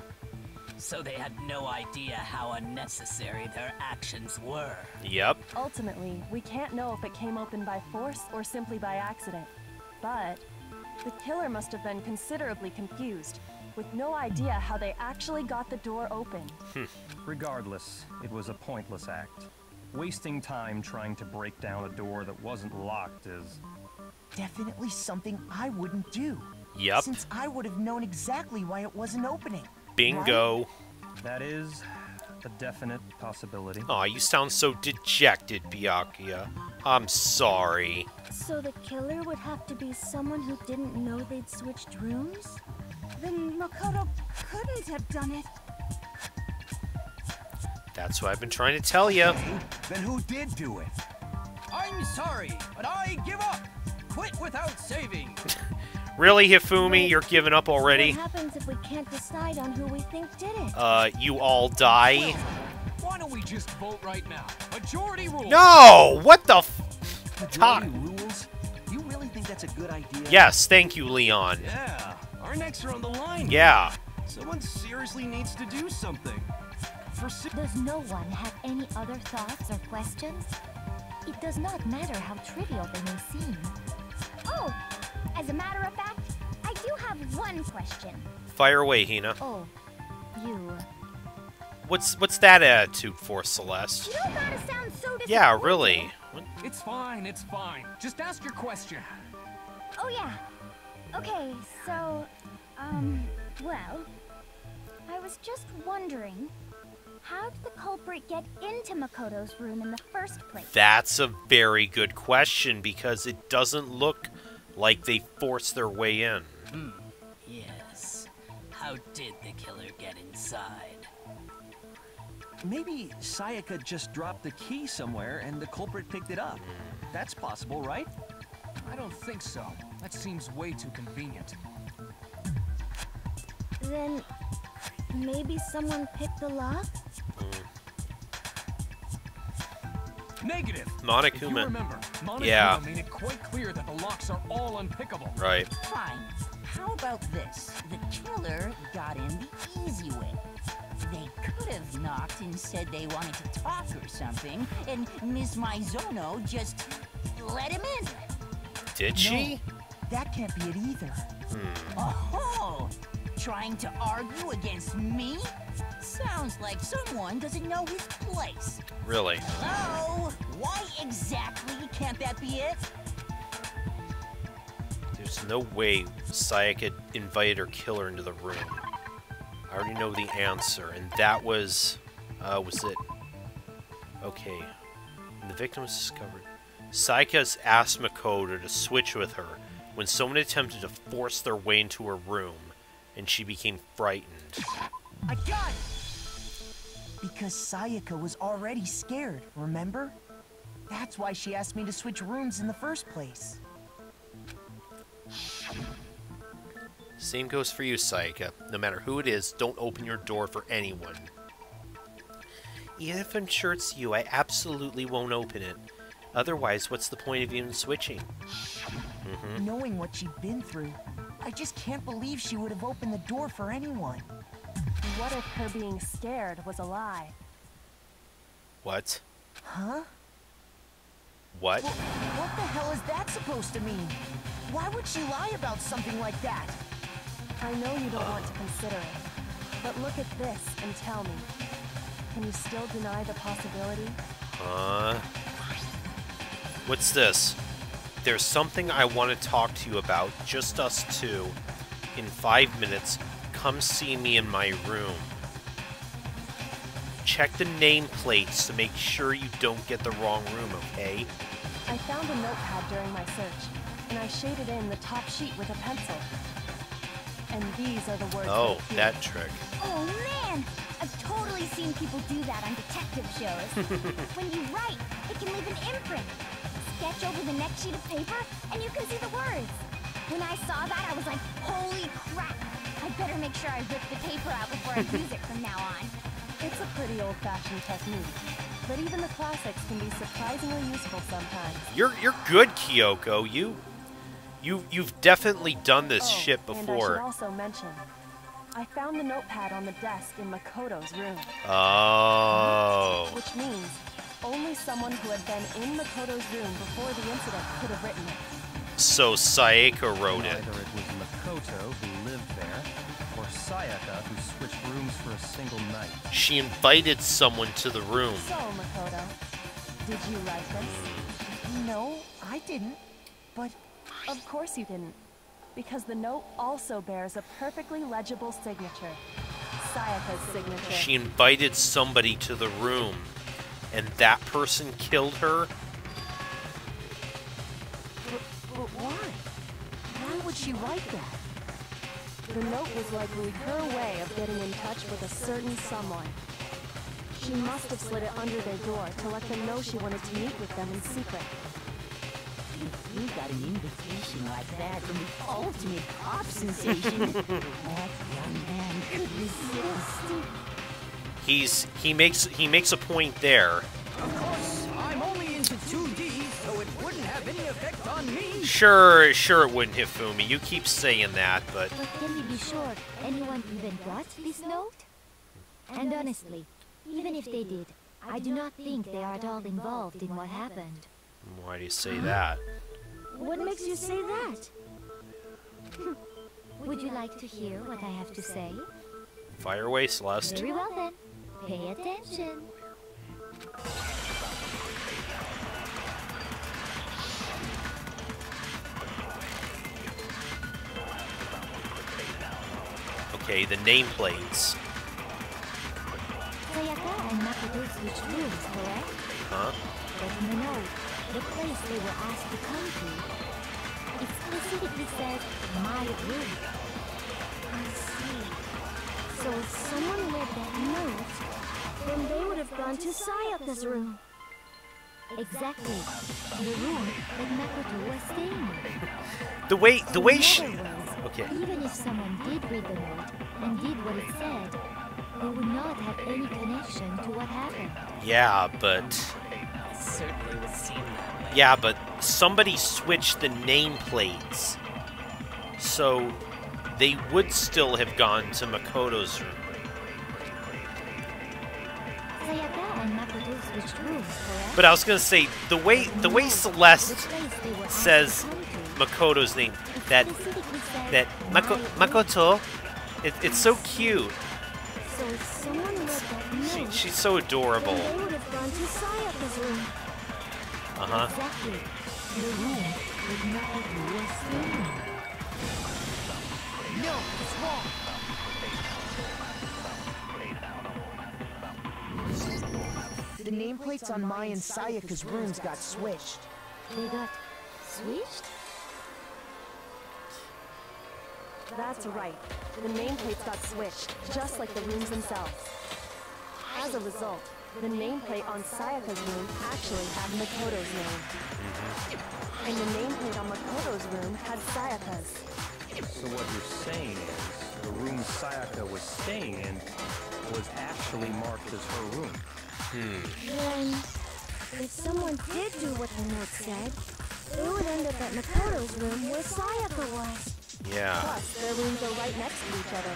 So they had no idea how unnecessary their actions were. Yep. ultimately, we can't know if it came open by force or simply by accident. But the killer must have been considerably confused, with no idea how they actually got the door open. Regardless, it was a pointless act. Wasting time trying to break down a door that wasn't locked is... Definitely something I wouldn't do. Yep. Since I would have known exactly why it wasn't opening. Bingo. Right? That is a definite possibility. Aw, you sound so dejected, Byakuya. I'm sorry. So the killer would have to be someone who didn't know they'd switched rooms? Then Makoto couldn't have done it. That's what I've been trying to tell you. Then who did do it? I'm sorry, but I give up. Quit without saving. Really, Hifumi? You're giving up already? What happens if we can't decide on who we think did it? You all die? Why don't we just vote right now? Majority rule. No! What the f... Majority rules? You really think that's a good idea? Yes, thank you, Leon. Yeah, our necks are on the line. Yeah. Someone seriously needs to do something. Does no one have any other thoughts or questions? It does not matter how trivial they may seem. Oh, as a matter of fact, I do have one question. Fire away, Hina. Oh, you. What's that attitude for, Celeste? You don't gotta sound so Yeah, really. What? It's fine, it's fine. Just ask your question. Oh yeah. Okay, so, well, I was just wondering, how did the culprit get into Makoto's room in the first place? That's a very good question, because it doesn't look like they forced their way in. Yes. How did the killer get inside? Maybe Sayaka just dropped the key somewhere and the culprit picked it up. That's possible, right? I don't think so. That seems way too convenient. Then, maybe someone picked the lock? Negative. Monokuma. If you remember, Monokuma made it quite clear that the locks are all unpickable. Right. Fine. How about this? The killer got in the easy way. They could have knocked and said they wanted to talk or something, and Miss Maizono just let him in. Did she? No, that can't be it either. Oh, trying to argue against me? Sounds like someone doesn't know his place. Really? Hello? Why exactly can't that be it? There's no way Sayaka invited her killer into the room. I already know the answer, and that was it? Okay. When the victim was discovered, Sayaka's asked Makoto to switch with her when someone attempted to force their way into her room, and she became frightened. I got it! Because Sayaka was already scared, remember? That's why she asked me to switch rooms in the first place. Same goes for you, Sayaka. No matter who it is, don't open your door for anyone. Even if I'm sure it's you, I absolutely won't open it. Otherwise, what's the point of even switching? Knowing what she'd been through, I just can't believe she would have opened the door for anyone. What if her being scared was a lie? What? Huh? What? What the hell is that supposed to mean? Why would she lie about something like that? I know you don't want to consider it, but look at this and tell me. Can you still deny the possibility? What's this? There's something I want to talk to you about, just us two. In 5 minutes, come see me in my room. Check the nameplates to make sure you don't get the wrong room, okay? I found a notepad during my search, and I shaded in the top sheet with a pencil. And these are the words. Oh, that trick. Oh man! I've totally seen people do that on detective shows. When you write, it can leave an imprint. Sketch over the next sheet of paper, and you can see the words. When I saw that, I was like, holy crap! I'd better make sure I rip the paper out before I use it from now on. It's a pretty old-fashioned technique, but even the classics can be surprisingly useful sometimes. You're good, Kyoko. You've definitely done this shit And I should before. also mention, I found the notepad on the desk in Makoto's room. Oh. Which means only someone who had been in Makoto's room before the incident could have written it. So Sayaka wrote it. Either it was Makoto who lived there, or Sayaka who switched rooms for a single night. She invited someone to the room. So, Makoto, did you write this? No, I didn't. But Of course you didn't, because the note also bears a perfectly legible signature. Sayaka's signature. She invited somebody to the room, and that person killed her? But why? Why would she write that? The note was likely her way of getting in touch with a certain someone. She must have slid it under their door to let them know she wanted to meet with them in secret. If you got an invitation like that from the ultimate pop sensation, that young man could resist. He makes a point there. Of course, I'm only into 2D, so it wouldn't have any effect on me. Sure it wouldn't, Hifumi. You keep saying that, but But can we be sure anyone even got this note? And honestly, even if they did, I do not think they are at all involved in what happened. why do you say that? What makes you say that? Would you like to hear what I have to say? Fire away, Celeste. Very well then. Pay attention. Okay, the nameplates. Sayaka and Makoto switched rooms, correct? Huh? But no, the place they were asked to come to, it specifically said, my room. I see. So if someone read that note, then they would have gone to Sayaka's room. Exactly. The room that Makoto was staying in. The way she... Okay. Even if someone did read the note and did what it said, they would not have any connection to what happened. Yeah, but... It certainly would seem that way. Yeah, but somebody switched the nameplates. So they would still have gone to Makoto's room. Sayaka and Makoto switched rooms, correct? But I was gonna say, the way Celeste says Makoto's name, that Makoto, it's so cute. So if someone read that note, She's so adorable. then they would have gone to Sayaka's room. Exactly. The room that Makoto was staying in. No, it's wrong. The nameplates on Mai and Sayaka's rooms got switched. They got switched? That's right. The nameplates got switched, just like the rooms themselves. As a result, the nameplate on Sayaka's room actually had Makoto's name. And the nameplate on Makoto's room had Sayaka's. So what you're saying is, the room Sayaka was staying in was actually marked as her room. Then, if someone did do what the note said, they would end up at Makoto's room where Sayaka was. Yeah. Plus, their rooms are right next to each other,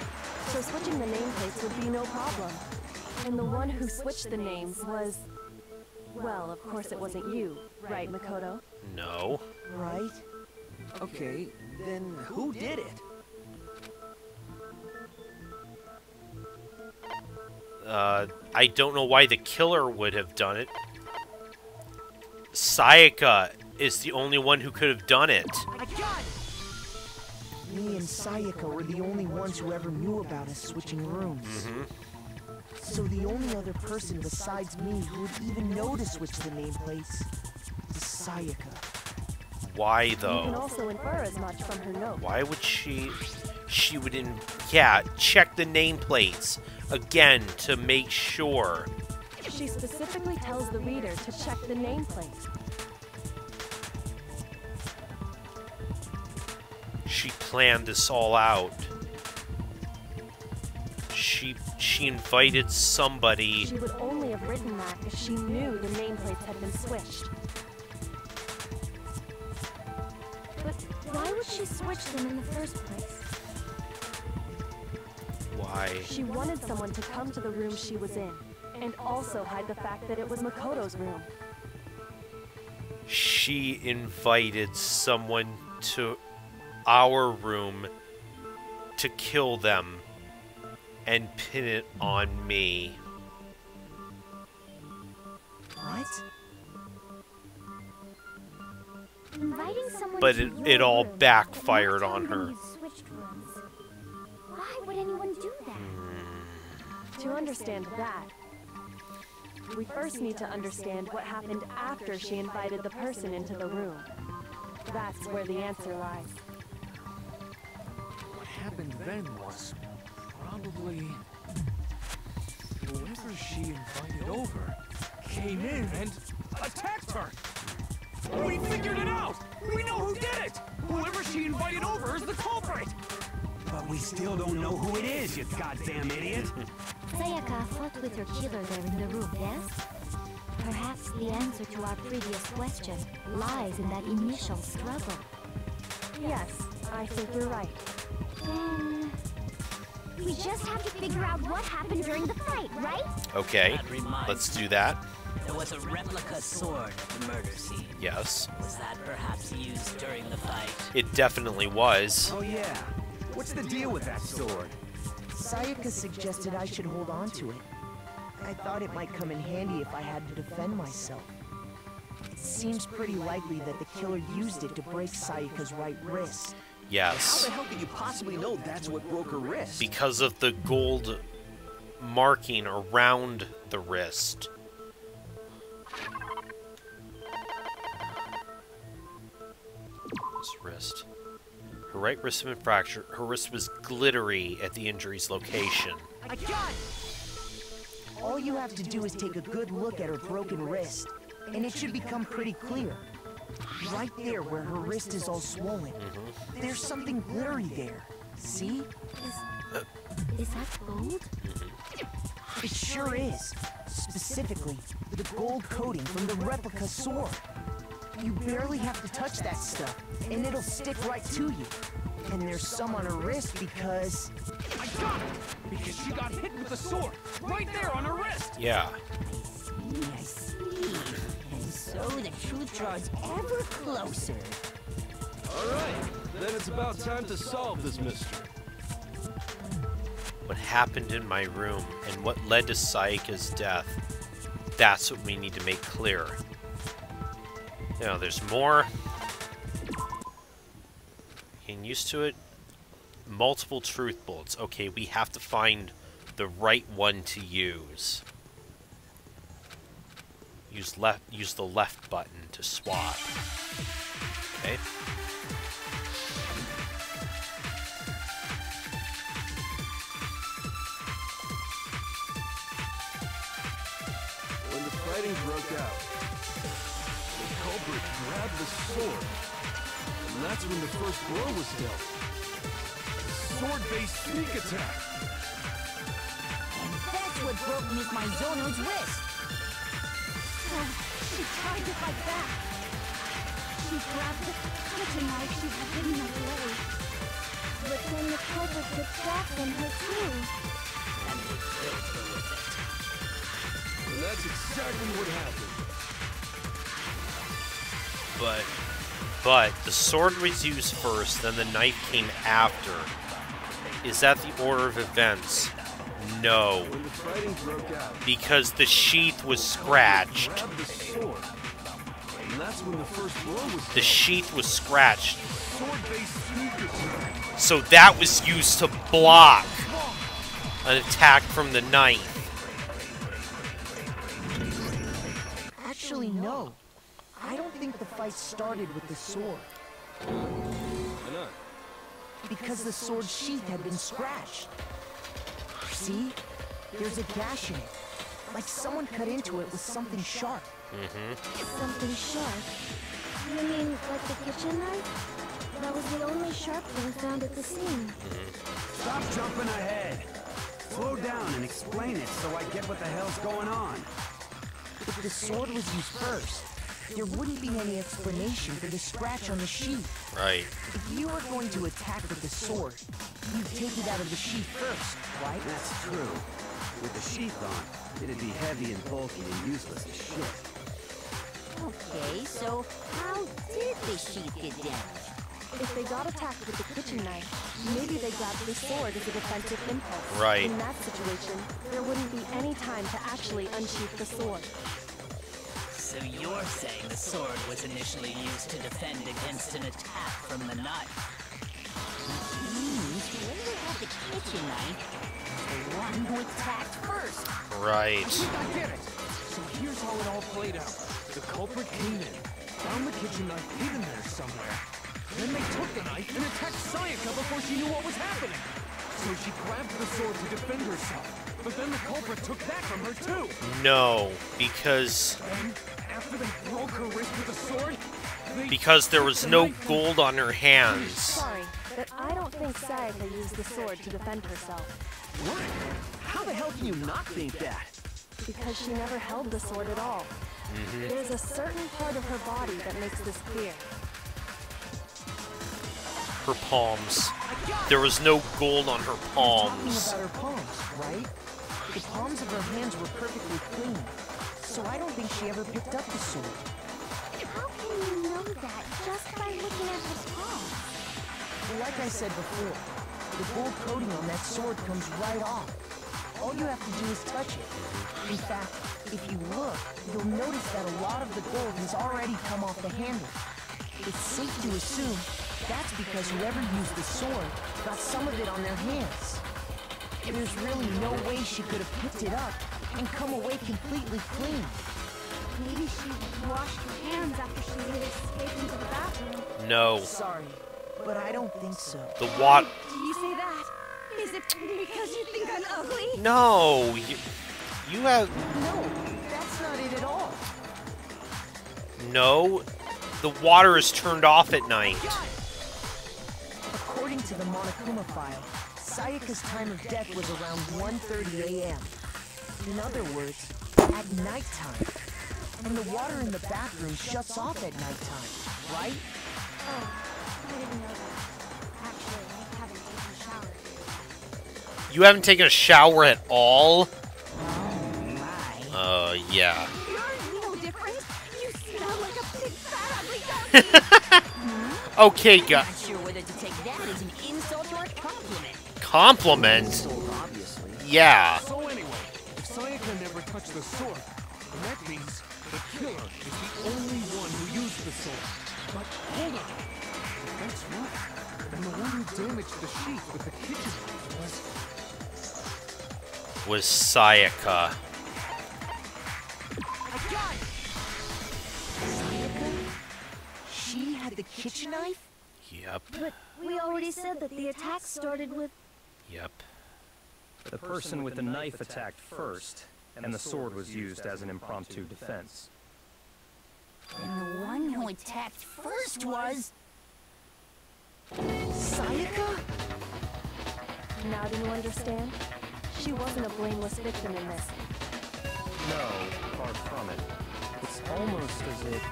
so switching the nameplates would be no problem. And the one who switched the names was... Well, of course it wasn't you, right, Makoto? No. Right? Okay, then who did it? I don't know why the killer would have done it. Sayaka is the only one who could have done it. I got it! Me and Sayaka were the only ones who ever knew about us switching rooms. So the only other person besides me who would even know to switch the nameplates is Sayaka. Why You can though? also infer as much from her note. Why would she would check the nameplates again to make sure. She specifically tells the reader to check the nameplate. She planned this all out. She invited somebody. She would only have written that if she knew the nameplates had been switched. But why would she switch them in the first place? Why? She wanted someone to come to the room she was in, and also hide the fact that it was Makoto's room. She invited someone to our room to kill them and pin it on me. What? Inviting someone But to it your all room, backfired but not on telling her. them you switched rooms. Why would anyone do that? To understand that, we first need to understand what happened after she invited the person into the room. That's where the answer lies. What happened then was probably whoever she invited over came in and Attacked her! We figured it out! We know who did it! Whoever she invited over is the culprit! But we still don't know who it is, you goddamn idiot. Sayaka fought with her killer there in the room, yes? Perhaps the answer to our previous question lies in that initial struggle. Yes, I think you're right. Then... we just have to figure out what happened during the fight, right? Okay, That reminds let's do that. There was a replica sword at the murder scene. Yes, Was that perhaps used during the fight? it definitely was. Oh yeah. What's the deal with that sword? Sayaka suggested I should hold on to it. I thought it might come in handy if I had to defend myself. It seems pretty likely that the killer used it to break Sayaka's right wrist. Yes. How the hell could you possibly know that's what broke her wrist? Because of the gold marking around the wrist. This wrist. Her right wrist had been fractured. Her wrist was glittery at the injury's location. I got it! All you have to do is take a good look at her broken wrist, and it should become pretty clear. Right there where her wrist is all swollen. There's something glittery there. See? Is that gold? It sure is. Specifically, the gold coating from the replica sword. You barely have to touch that stuff, and it'll stick right to you. And there's some on her wrist because... I got it! Because she got hit with the sword, right there on her wrist! Yeah. I see. And so the truth draws ever closer. Alright, then it's about time to solve this mystery. What happened in my room and what led to Sayaka's death, that's what we need to make clear. Now, there's more. Getting used to it. Multiple truth bullets. Okay, we have to find the right one to use. Use the left button to swap. Okay. When the fighting broke out, the culprit grabbed the sword, and that's when the first blow was dealt. Sword-based sneak attack. And that's what broke Miss Maizono's wrist. She tried to fight back. She grabbed the kitchen knife she had hidden away. But then the culprit took that from her too. And they killed her with it. And that's exactly what happened. But the sword was used first, then the knife came after. Is that the order of events? No. When the fighting broke out, because the sheath was scratched. grabbed the sword, and that's when the first blow was The dealt. sheath was scratched. Sword-based sneak attack. So that was used to block an attack from the knife. Actually, no. I don't think the fight started with the sword. Why not? Because the sword sheath had been scratched. See? There's a gash in it. Like someone cut into it with something sharp. Something sharp. You mean like the kitchen knife? That was the only sharp thing found at the scene. Stop jumping ahead. Slow down and explain it so I get what the hell's going on. If the sword was used first, there wouldn't be any explanation for the scratch on the sheath. Right. If you were going to attack with the sword, you'd take it out of the sheath first, right? That's true. With the sheath on, it'd be heavy and bulky and useless as shit. Okay, so how did the sheath get damaged? If they got attacked with the kitchen knife, maybe they grabbed the sword as a defensive impulse. Right. In that situation, there wouldn't be any time to actually unsheath the sword. So you're saying the sword was initially used to defend against an attack from the knife? Means whoever had the kitchen knife was the one who attacked first. Right. I get it. So here's how it all played out. The culprit came in, found the kitchen knife hidden there somewhere. Then they took the knife and attacked Sayaka before she knew what was happening. So she grabbed the sword to defend herself. But then the culprit took that from her too. No, because Then, after they broke her wrist with the sword, there was no gold on her hands. Sorry, but I don't think Sayaka used the sword to defend herself. What? How the hell can you not think that? Because she never held the sword at all. There's a certain part of her body that makes this clear. Her palms. There was no gold on her Talking palms. about her palms, right? The palms of her hands were perfectly clean, so I don't think she ever picked up the sword. How can you know that just by looking at his palms? Like I said before, the gold coating on that sword comes right off. All you have to do is touch it. In fact, if you look, you'll notice that a lot of the gold has already come off the handle. It's safe to assume That's because whoever used the sword got some of it on their hands. There's really no way she could have picked it up and come away completely clean. Maybe she washed her hands after she escaped into the bathroom. No. Sorry, but I don't think so. The what? Do you say that? Is it because you think I'm ugly? No, you have... No, that's not it at all. No, the water is turned off at night. According to the Monokuma file, Sayaka's time of death was around 1:30 a.m. In other words, at nighttime. And the water in the bathroom shuts off at nighttime, right? Oh, I didn't know that. Actually, I haven't taken a shower. You haven't taken a shower at all? Oh, my. Yeah. You're no different. You smell like a big fat ugly donkey. Okay, guys. Not sure whether to take that as an insult or a compliment. Compliment? Obviously. Yeah. So anyway, if Sayaka never touched the sword, then that means the killer is the only one who used the sword. But hold on. If that's right, then the one who damaged the sheet with the kitchen Was Sayaka. Sayaka? She had the kitchen knife? Yep. But we already said that the attack started with... Yep. The person with the knife attacked first, and the sword was used as an impromptu defense. And the one who attacked first was... Sayaka? Now do you understand? She wasn't a blameless victim in this. No, far from it. It's almost as if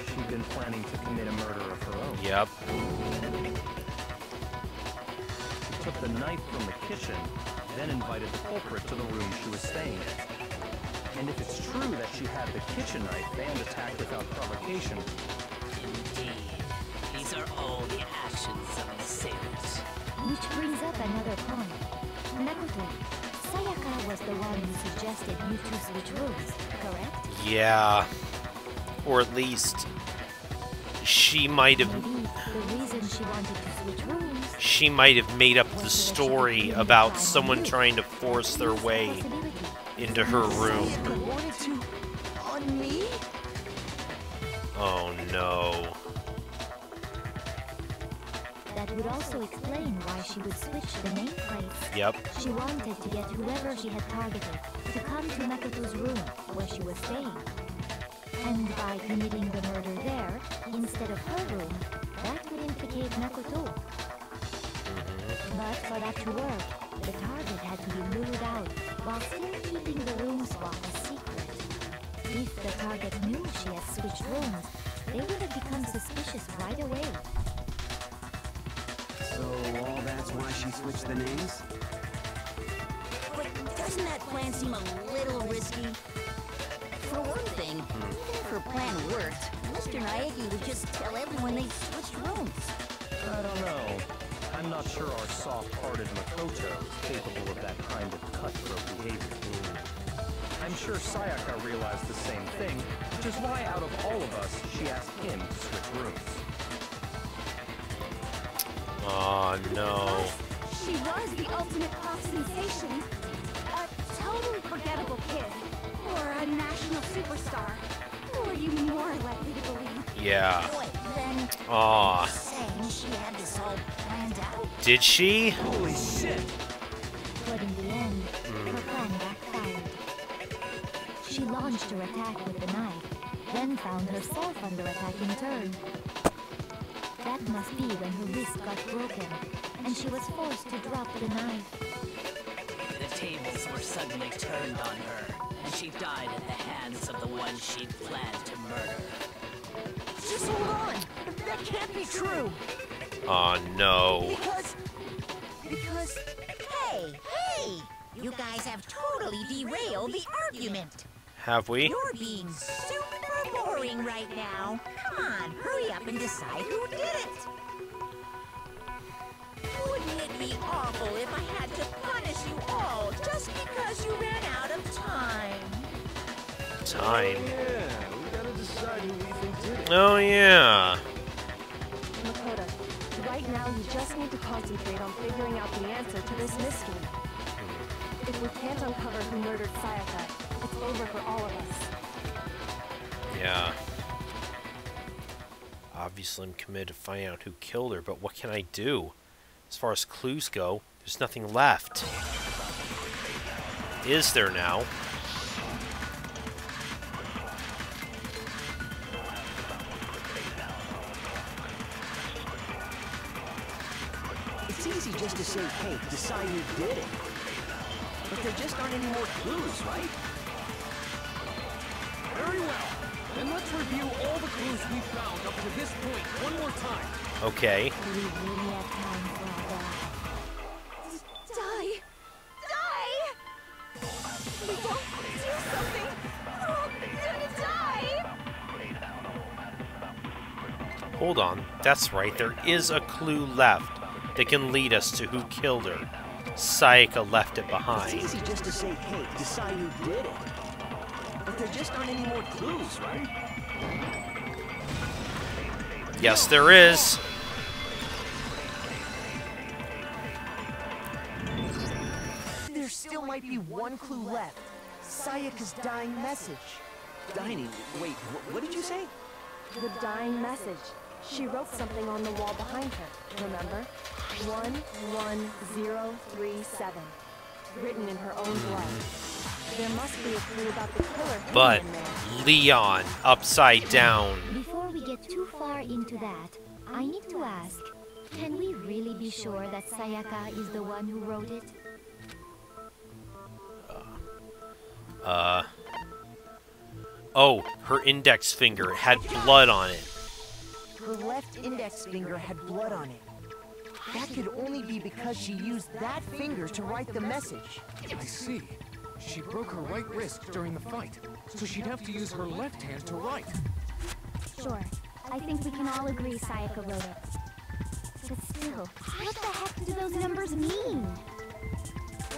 she'd been planning to commit a murder of her own. Yep. She took the knife from the kitchen, then invited the culprit to the room she was staying in. And if it's true that she had the kitchen knife and attacked without provocation... Indeed. These are all the actions of the sailors. Which brings up another point. Makoto, Sayaka was the one who suggested you two switch rooms, correct? Yeah. Or at least... She might have... Maybe the reason she wanted to switch rooms... She might have made up the story about someone trying to force their way into her room. Sayaka wanted to... on me? Oh no. That would also explain why she would switch the nameplates. Yep. She wanted to get whoever she had targeted to come to Makoto's room, where she was staying. And by committing the murder there, instead of her room, that would implicate Makoto. But for that to work, the target had to be lured out, while still keeping the room swap a secret. If the target knew she had switched rooms, they would have become suspicious right away. So all that's why she switched the names? But doesn't that plan seem a little risky? For one thing, even if her plan worked, Mr. Naegi would just tell everyone they switched rooms. I don't know. I'm not sure our soft-hearted Makoto is capable of that kind of cutthroat behavior. I'm sure Sayaka realized the same thing, which is why out of all of us, she asked him to switch rooms. Oh no. She was the ultimate pop sensation. A totally forgettable kid. Or a national superstar. Who are you more likely to believe? Yeah. Wait, then... Aw. Saying she had this all planned out? Did she? Holy shit! But in the end, her plan backfired. She launched her attack with the knife, then found herself under attack in turn. That must be when her wrist got broken, and she was forced to drop the knife. The tables were suddenly turned on her, and she died at the hands of the one she'd planned to murder. Just hold on! That can't be true! Oh no. Because... Hey! You guys have totally derailed the argument. Have we? You're being super boring right now. Come on, hurry up and decide who did it. Wouldn't it be awful if I had to punish you all just because you ran out of time? Time. Yeah, we gotta decide who we think did it. Oh yeah. Makoto, Right now, you just need to concentrate on figuring out the answer to this mystery. If we can't uncover who murdered Sayaka, it's over for all of us. Yeah. Obviously, I'm committed to finding out who killed her, but what can I do? As far as clues go, there's nothing left. Is there now? It's easy just to say, hey, decide who did it. But there just aren't any more clues, right? Very well. Then let's review all the clues we've found up to this point one more time. Okay. Do we really have time for all that? Die! Die! We don't do something! We're all gonna die! Hold on. That's right. There is a clue left that can lead us to who killed her. Sayaka left it behind. It's easy just to say, hey, decide who did it. But there just aren't any more clues, right? Yes, there is. There still might be one clue left. Sayaka's dying message. Dying? Wait, what did you say? The dying message. She wrote something on the wall behind her, remember? 11037. Written in her own blood. There must be a clue about the killer hidden But in there. Leon, upside down. Before we get too far into that, I need to ask, can we really be sure that Sayaka is the one who wrote it? Oh, her index finger had blood on it. Her left index finger had blood on it. That could only be because she used that finger to write the message. I see. She broke her right wrist during the fight, so she'd have to use her left hand to write. Sure. I think we can all agree Sayaka wrote it. But still, what the heck do those numbers mean?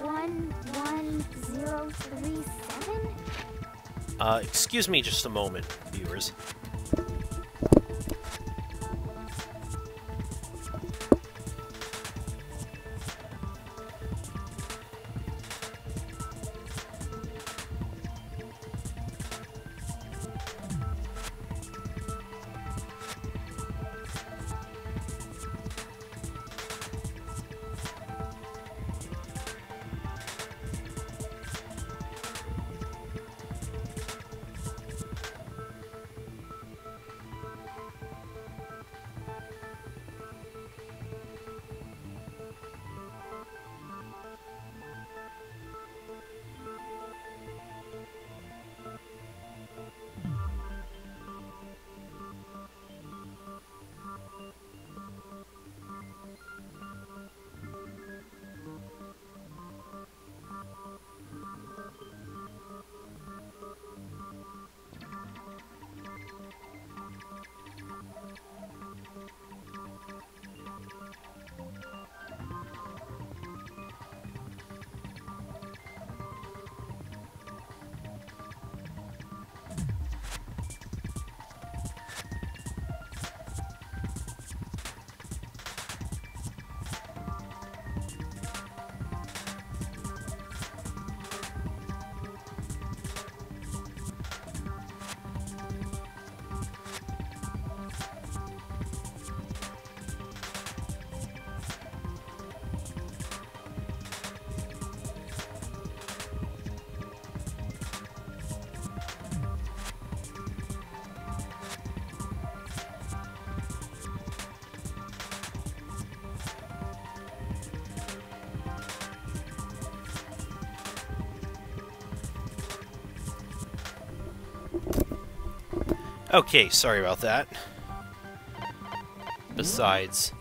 11037? Excuse me just a moment, viewers. Okay, sorry about that. Besides,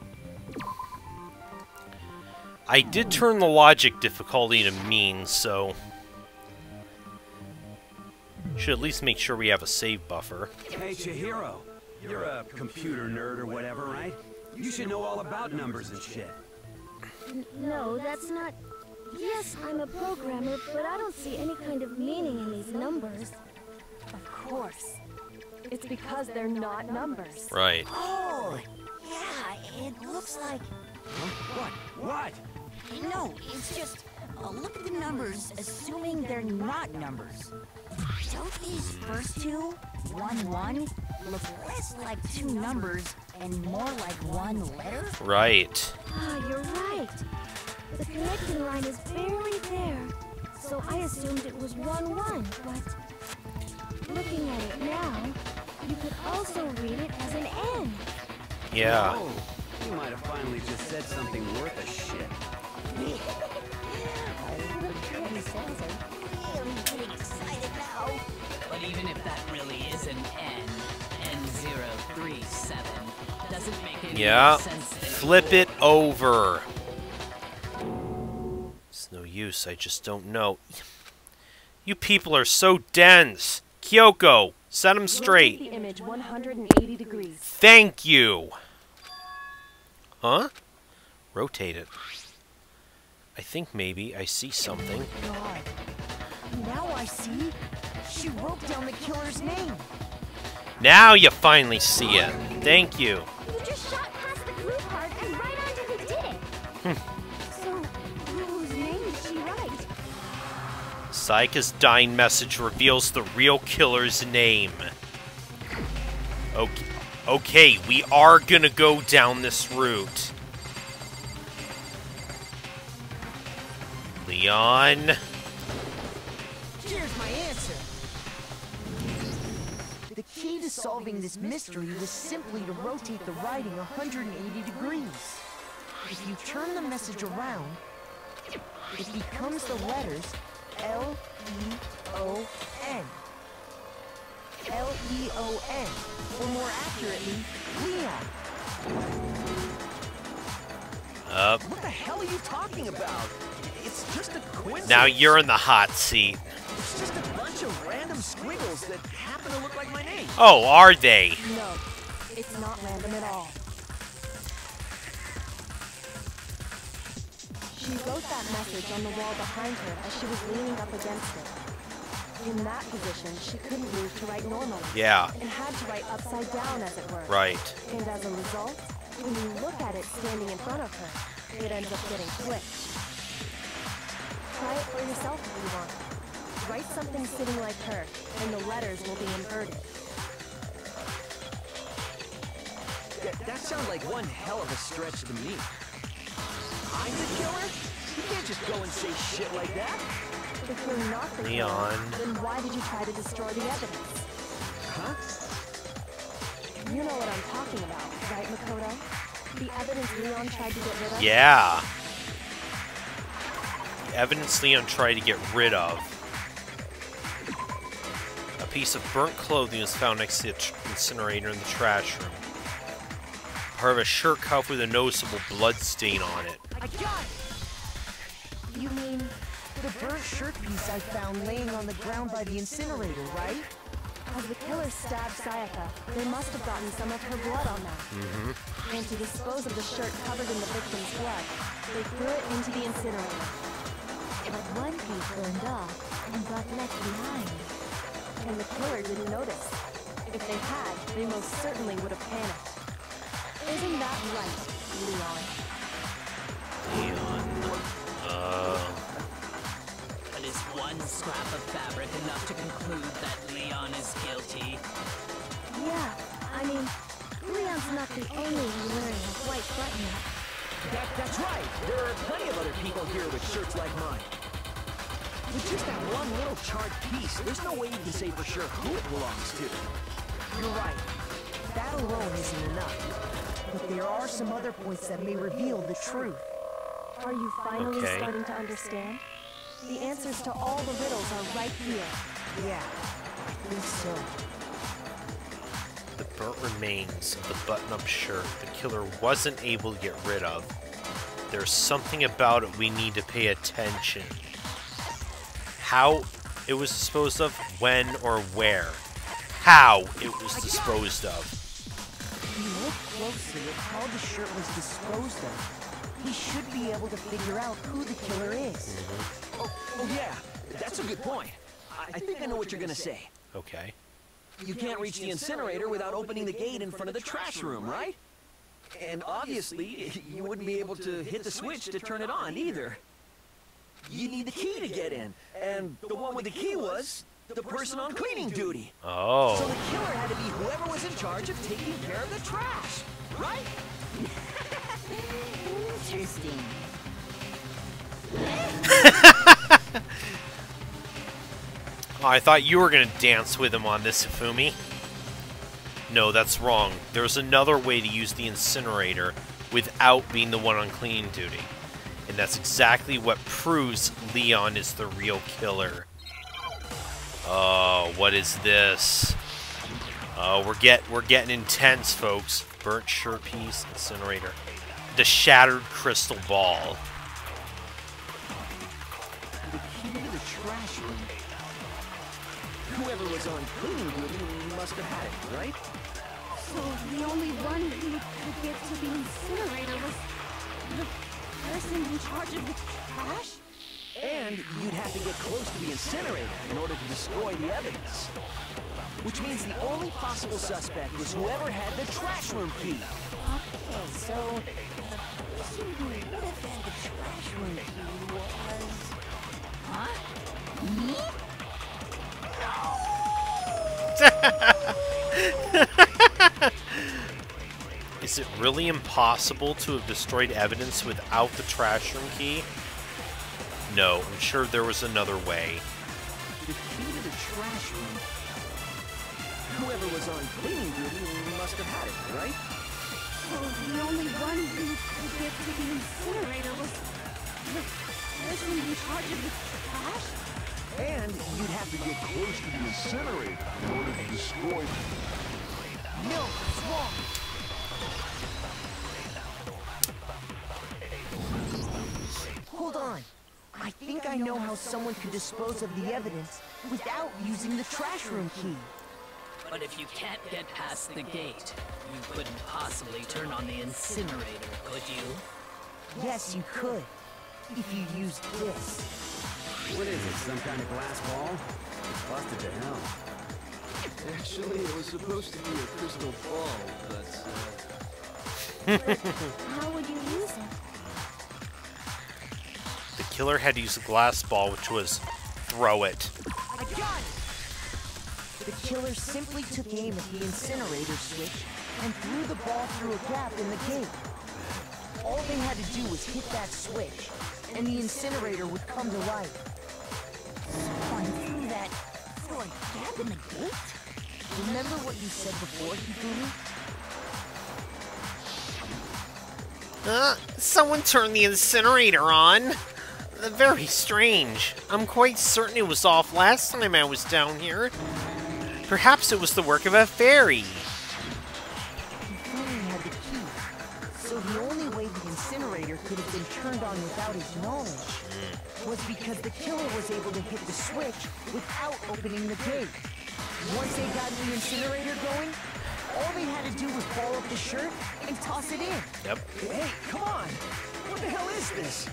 I did turn the logic difficulty to mean, so should at least make sure we have a save buffer. Hey, Chihiro. You're a computer nerd or whatever, right? You should know all about numbers and shit. No, that's not... Yes, I'm a programmer, but I don't see any kind of meaning in these numbers. Of course. It's because they're not numbers. Right. Oh, yeah, It looks like... What? What? No, it's just... look at the numbers, assuming they're not numbers. Don't these first two, 1, 1, look less like two numbers and more like one letter? Right. Ah, you're right. The connecting line is barely there. So I assumed it was 1, 1, but looking at it now, you could also read it as an N. Yeah. Oh, you might have finally just said something worth a shit. But even if that really is an N, N037, doesn't make any sense. Flip it over. It's no use, I just don't know. You people are so dense. Kyoko, set them straight. The image 180 degrees. Thank you. Huh? Rotate it. I think maybe I see something. God. Now I see. She wrote down the killer's name. Now you finally see it. Thank you. You just shot past the clue card and right onto who did it. So, whose name did she write? Sayaka's dying message reveals the real killer's name. Okay, we are gonna go down this route. Leon. Here's my answer. The key to solving this mystery was simply to rotate the writing 180 degrees. If you turn the message around, it becomes the letters L-E-O-N. L-E-O-N, or more accurately, Leon. What the hell are you talking about? It's just a coincidence. Now you're in the hot seat. It's just a bunch of random squiggles that happen to look like my name. Oh, are they? No, it's not random at all. She wrote that message on the wall behind her as she was leaning up against it. In that position, she couldn't move to write normally. Yeah. And had to write upside down, as it were. Right. And as a result, when you look at it standing in front of her, it ends up getting flipped. Try it for yourself if you want. Write something sitting like her, and the letters will be inverted. That sounds like one hell of a stretch to me. I'm the killer? You can't just go and say shit like that. If you're not the Leon. killer, then why did you try to destroy the evidence? Huh? You know what I'm talking about, right, Makoto? The evidence Leon tried to get rid of? Yeah. The evidence Leon tried to get rid of. A piece of burnt clothing was found next to the incinerator in the trash room. Part of a shirt cuff with a noticeable blood stain on it. I got it! You mean the burnt shirt piece I found laying on the ground by the incinerator, right? As the killer stabbed Sayaka, they must have gotten some of her blood on that. And to dispose of the shirt covered in the victim's blood, they threw it into the incinerator. But one piece burned off and got left behind. And the killer didn't notice. If they had, they most certainly would have panicked. Isn't that right, Leon? Leon. But is one scrap of fabric enough to conclude that Leon is guilty? Yeah, I mean, Leon's not the only one wearing a white button-up. That's right. There are plenty of other people here with shirts like mine. With just that one little charred piece, there's no way you can say for sure who it belongs to. You're right. That alone isn't enough. But there are some other points that may reveal the truth. Are you finally starting to understand? The answers to all the riddles are right here. Yeah, I think so. The burnt remains of the button-up shirt the killer wasn't able to get rid of. There's something about it we need to pay attention. How it was disposed of, when, or where. How it was disposed of. If you look closely at how the shirt was disposed of, he should be able to figure out who the killer is. Oh yeah, that's a good point. I think I know what you're gonna say. Okay. You can't reach the incinerator without opening the gate in front of the trash room, right? And obviously, you wouldn't be able to hit the switch to turn it on either. You need the key to get in, and the one with the key was the person on cleaning duty. Oh. So the killer had to be whoever was in charge of taking care of the trash, right? Interesting. Oh, I thought you were gonna dance with him on this, Hifumi. No, that's wrong. There's another way to use the incinerator without being the one on cleaning duty. And that's exactly what proves Leon is the real killer. Oh, what is this? Oh, we're getting intense, folks. Burnt shirt piece, incinerator. The shattered crystal ball. The key to the trash room. Whoever was on cleaning duty must have had it, right? So the only one who could get to the incinerator was the person in charge of the trash? And you'd have to get close to the incinerator in order to destroy the evidence. Which means the only possible suspect was whoever had the trash room key. Okay, so the person who would have had the trash room key was... Huh? Me? Is it really impossible to have destroyed evidence without the trash room key? No, I'm sure there was another way. The key to the trash room. Whoever was on cleaning duty must have had it, right? So the only one who could get to the incinerator was the person in charge of the trash? And you'd have to get close to the incinerator in order to destroy it. No, it's wrong. Hold on. I think I know how someone could dispose of the evidence without using the trash room key. But if you can't get past the gate, you couldn't possibly turn on the incinerator, could you? Yes, you could. If you used this. What is it, some kind of glass ball? It's busted to hell. Actually, it was supposed to be a crystal ball, but, How would you use it? The killer had to use a glass ball, which was throw it. I got it! The killer simply took aim at the incinerator switch and threw the ball through a gap in the gate. All they had to do was hit that switch, and the incinerator would come to life. Someone threw that through a gap in the gate? Remember what you said before, Hifumi? Someone turned the incinerator on. Very strange. I'm quite certain it was off last time I was down here. Perhaps it was the work of a fairy. Hifumi had the key, so the only way the incinerator could have been turned on without his knowledge was because the killer was able to hit the switch without opening the gate. Once they got the incinerator going, all they had to do was ball up the shirt and toss it in. Yep. Hey, come on! What the hell is this?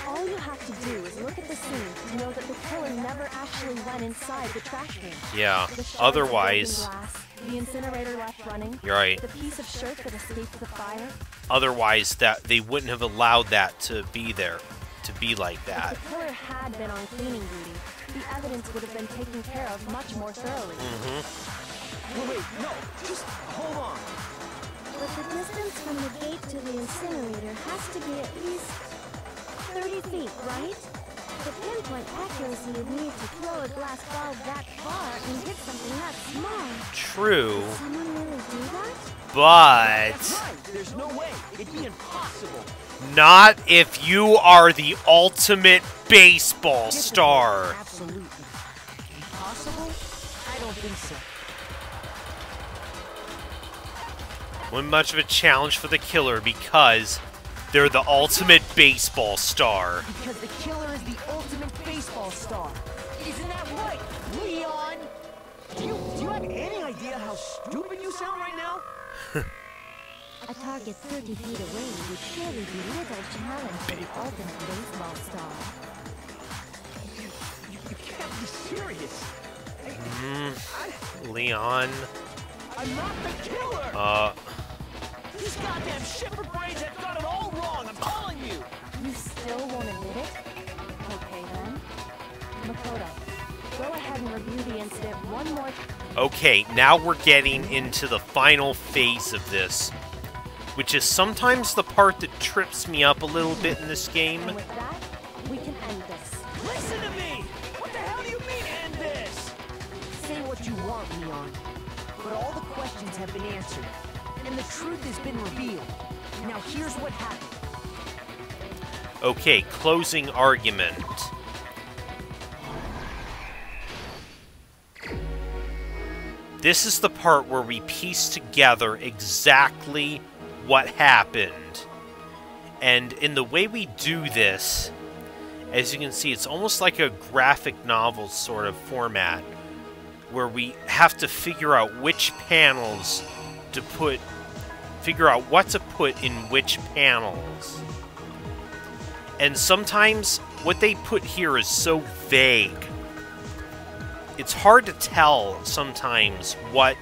All you have to do is look at the scene to know that the killer never actually went inside the trash room. Yeah, The shards of otherwise... broken glass, the incinerator left running. You're right. The piece of shirt that escaped the fire. Otherwise, that they wouldn't have allowed that to be there, to be like that. If the killer had been on cleaning duty, the evidence would have been taken care of much more thoroughly. Wait, no, just hold on. But the distance from the gate to the incinerator has to be at least 30 feet, right? The pinpoint accuracy you'd need to throw a glass ball that far and hit something that small. True, Did someone really do that? but That's right, there's no way. It'd be impossible. not if you are the ultimate baseball star. Absolutely. Impossible? I don't think so. Wasn't much of a challenge for the killer because they're the ultimate baseball star. Because the killer is the ultimate baseball star. Isn't that right, Leon? Do you have any idea how stupid you sound right now? A target 30 feet away would surely be little challenge for the ultimate baseball star. You can't be serious. Leon. I'm not the killer! This goddamn ship Okay, now we're getting into the final phase of this, which is sometimes the part that trips me up a little bit in this game. And with that, we can end this. Listen to me! What the hell do you mean, end this? Say what you want, Leon, but all the questions have been answered, and the truth has been revealed. Now here's what happened. Okay, closing argument. This is the part where we piece together exactly what happened. And in the way we do this, as you can see, it's almost like a graphic novel sort of format, where we have to figure out which panels to put, figure out what to put in which panels. And sometimes what they put here is so vague. It's hard to tell sometimes what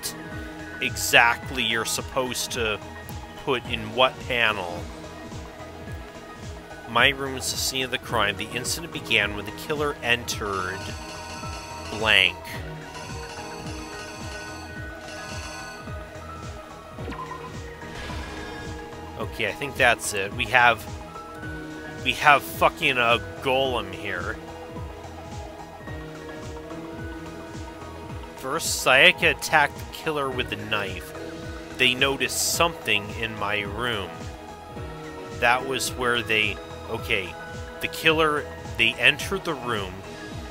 exactly you're supposed to put in what panel. My room is the scene of the crime. The incident began when the killer entered blank. Okay, I think that's it. We have fucking a golem here. First, Sayaka attacked the killer with a knife. They noticed something in my room. That was where they... Okay, the killer, they entered the room.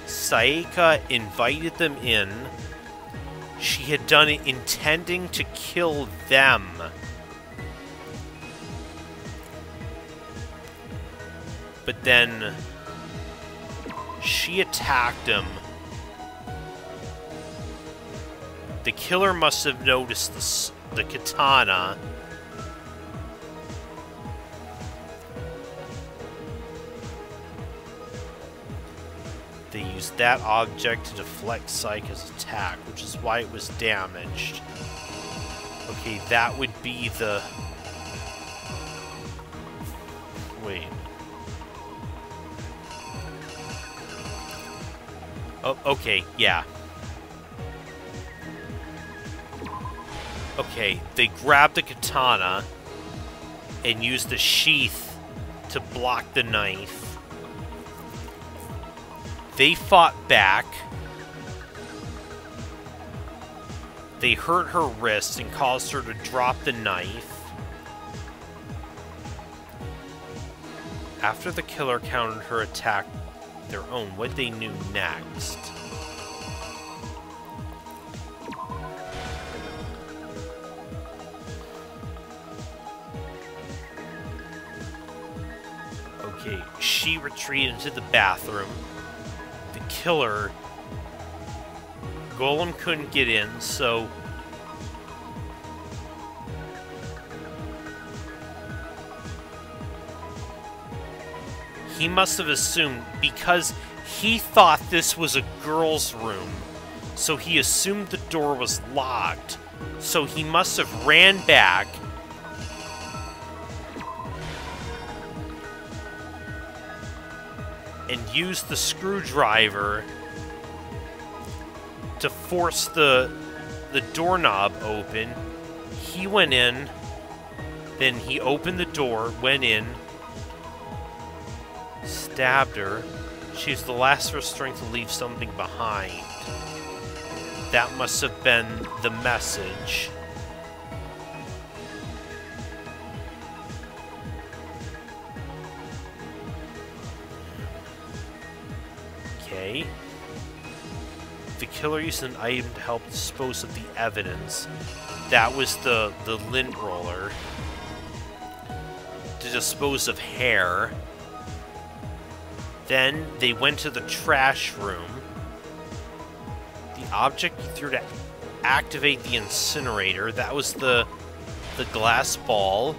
Sayaka invited them in. She had done it intending to kill them. But then she attacked him. The killer must have noticed the katana. They used that object to deflect Sayaka's attack, which is why it was damaged. Okay, that would be the... Wait. Oh, okay, yeah. Okay, they grabbed the katana and used the sheath to block the knife. They fought back. They hurt her wrist and caused her to drop the knife. After the killer countered her attack their own, what they knew next. Okay, she retreated into the bathroom. The killer... Golem couldn't get in, so... He must have assumed, because he thought this was a girl's room, so he assumed the door was locked. So he must have ran back and used the screwdriver to force the doorknob open. He went in, then he opened the door, went in, stabbed her. She was the last of her strength to leave something behind. That must have been the message. Okay. The killer used an item to help dispose of the evidence. That was the lint roller. To dispose of hair. Then they went to the trash room. The object he threw to activate the incinerator. That was the glass ball.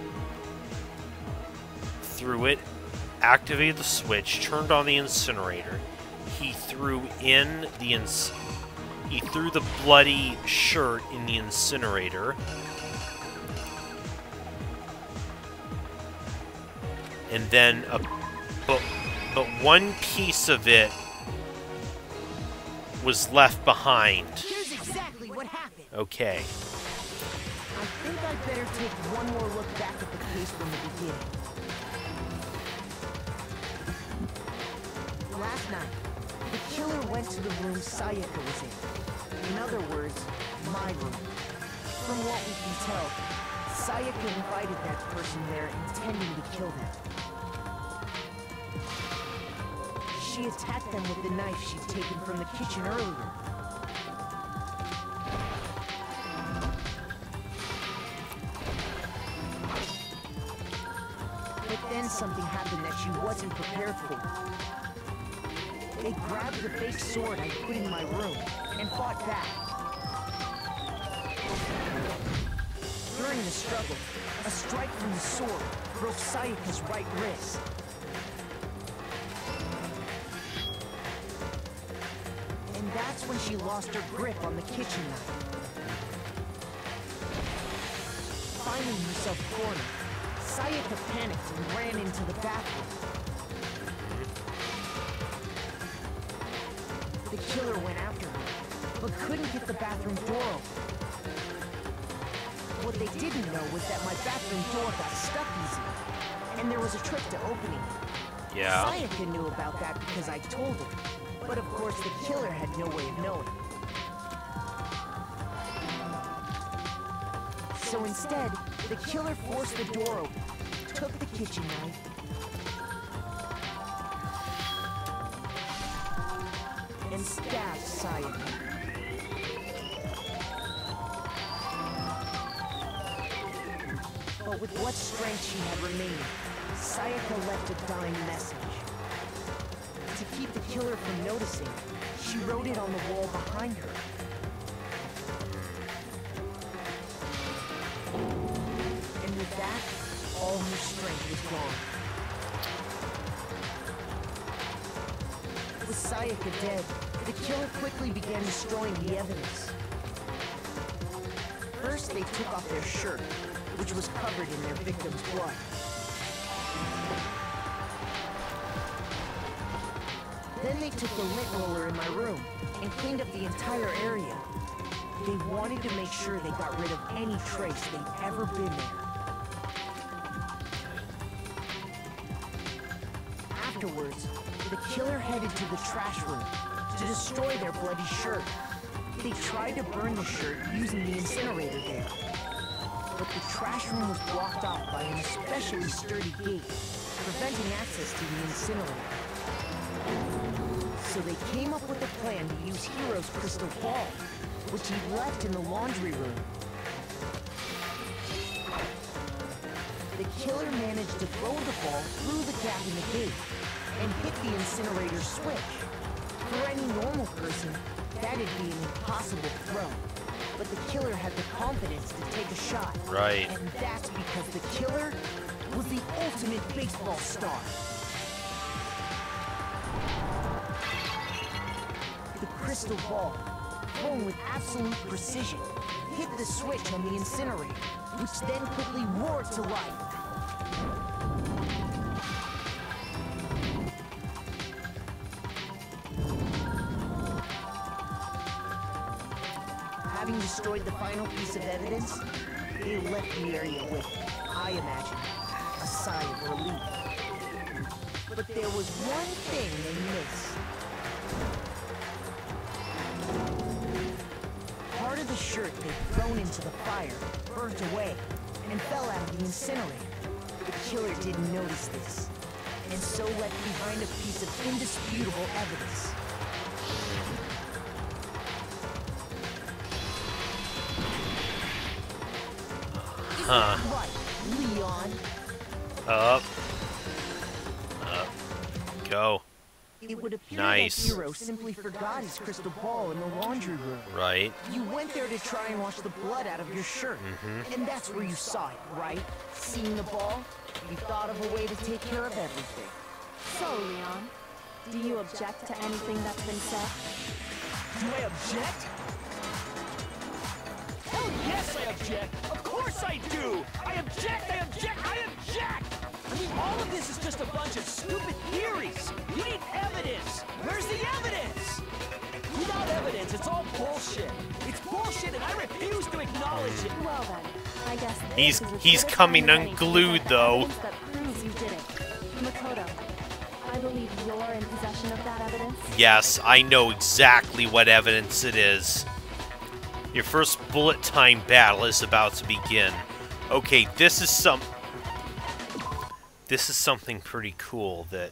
Threw it, activated the switch, turned on the incinerator. He threw in the he threw the bloody shirt in the incinerator. And then but one piece of it was left behind. Here's exactly what happened. Okay. I think I'd better take one more look back at the case from the beginning. Last night, the killer went to the room Sayaka was in. In other words, my room. From what we can tell, Sayaka invited that person there intending to kill them. She attacked them with the knife she'd taken from the kitchen earlier. But then something happened that she wasn't prepared for. They grabbed the fake sword I put in my room and fought back. During the struggle, a strike from the sword broke Sayaka's right wrist. And that's when she lost her grip on the kitchen knife. Finding herself cornered, Sayaka panicked and ran into the bathroom. The killer went after her, but couldn't get the bathroom door open. What they didn't know was that my bathroom door got stuck easy, and there was a trick to opening it. Yeah. Sayaka knew about that because I told her, but of course the killer had no way of knowing. So instead, the killer forced the door open, took the kitchen knife, and stabbed Sayaka. But with what strength she had remaining, Sayaka left a dying message. To keep the killer from noticing, she wrote it on the wall behind her. And with that, all her strength was gone. With Sayaka dead, the killer quickly began destroying the evidence. First, they took off their shirt, which was covered in their victim's blood. Then they took the lint roller in my room and cleaned up the entire area. They wanted to make sure they got rid of any trace they'd ever been there. Afterwards, the killer headed to the trash room to destroy their bloody shirt. They tried to burn the shirt using the incinerator there. But the trash room was blocked off by an especially sturdy gate, preventing access to the incinerator. So they came up with a plan to use Hero's crystal ball, which he left in the laundry room. The killer managed to throw the ball through the gap in the gate and hit the incinerator switch. For any normal person, that'd be an impossible throw. But the killer had the confidence to take a shot. Right. And that's because the killer was the ultimate baseball star. The crystal ball, thrown with absolute precision, hit the switch on the incinerator, which then quickly roared to life. Having destroyed the final piece of evidence, they left the area with, I imagine, a sigh of relief. But there was one thing they missed. Part of the shirt they'd thrown into the fire burnt away and fell out of the incinerator. The killer didn't notice this, and so left behind a piece of indisputable evidence. Huh. Right, Leon. Up. Go. It would appear Nice. that Hero simply forgot his crystal ball in the laundry room. Right. You went there to try and wash the blood out of your shirt. And that's where you saw it, right? Seeing the ball, you thought of a way to take care of everything. So, Leon, do you object to anything that's been said? Do I object? Hell yes, I object! Of course I do! I object! I object! I object! I mean, all of this is just a bunch of stupid theories! You need evidence! Where's the evidence? Without evidence, it's all bullshit! It's bullshit! bullshit, and I refuse to acknowledge it. Well then, I guess He's coming unglued though. That proves you did it. Makoto, I believe you're in possession of that evidence. Yes, I know exactly what evidence it is. Your first bullet time battle is about to begin. Okay, this is something pretty cool that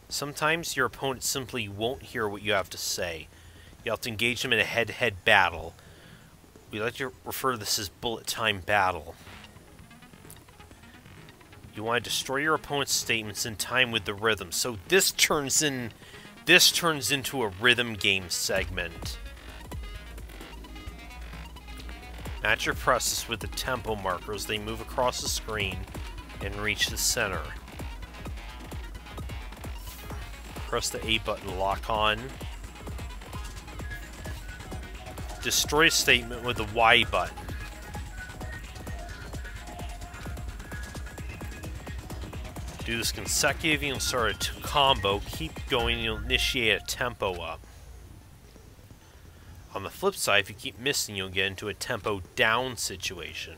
sometimes your opponent simply won't hear what you have to say. You have to engage them in a head-to-head battle. We like to refer to this as bullet time battle. You want to destroy your opponent's statements in time with the rhythm. So this turns into a rhythm game segment. Match your presses with the tempo markers. They move across the screen and reach the center. Press the A button to lock on. Destroy a statement with the Y button. Do this consecutively, you'll start a combo. Keep going, you'll initiate a tempo up. On the flip side, if you keep missing, you'll get into a tempo down situation.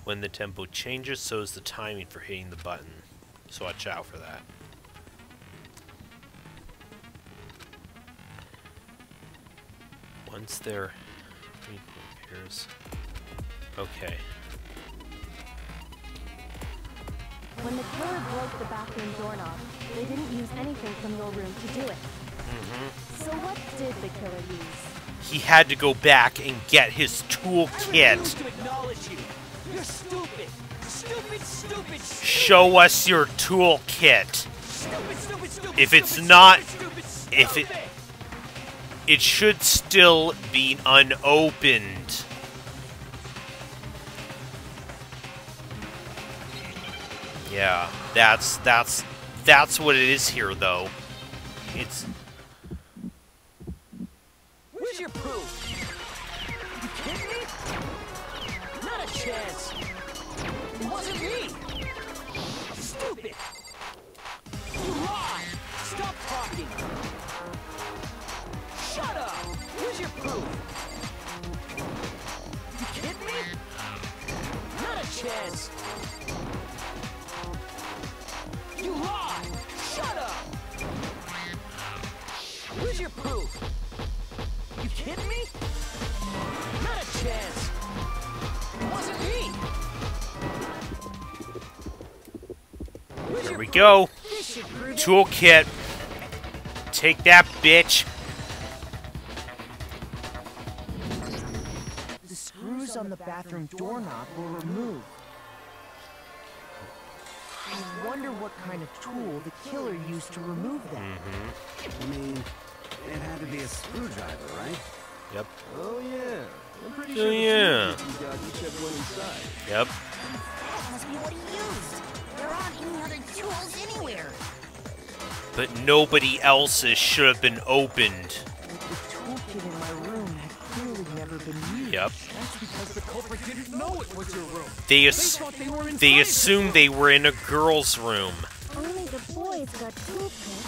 When the tempo changes, so is the timing for hitting the button. So watch out for that. Once they're... Here's... Okay. When the killer broke the bathroom doorknob, they didn't use anything from your room to do it. So what did the killer use? He had to go back and get his toolkit. You're stupid. Stupid. Show us your toolkit. Stupid. If it's not, it should still be unopened. Yeah, that's what it is here, though. It's. Where's your proof? You kidding me? Not a chance. It wasn't me. Stupid. You lied. Stop talking. Shut up. Where's your proof? You kidding me? Not a chance. You lied. Shut up. Where's your proof? You kidding me? Not a chance. It wasn't me. Here we go. Toolkit. Take that, bitch. The screws on the bathroom doorknob were removed. I wonder what kind of tool the killer used to remove them. I mean, it had to be a screwdriver, right? Yep. Oh yeah. I'm pretty Oh, sure yeah. the tools you got each have one inside. Yep. That must be what he used. There aren't any other tools anywhere. But nobody else's should have been opened. The toolkit in my room had clearly never been used. Yep. That's because the culprit didn't know it was your room. They thought they were they inside assumed they were in a girl's room. Only the boys got toolkits,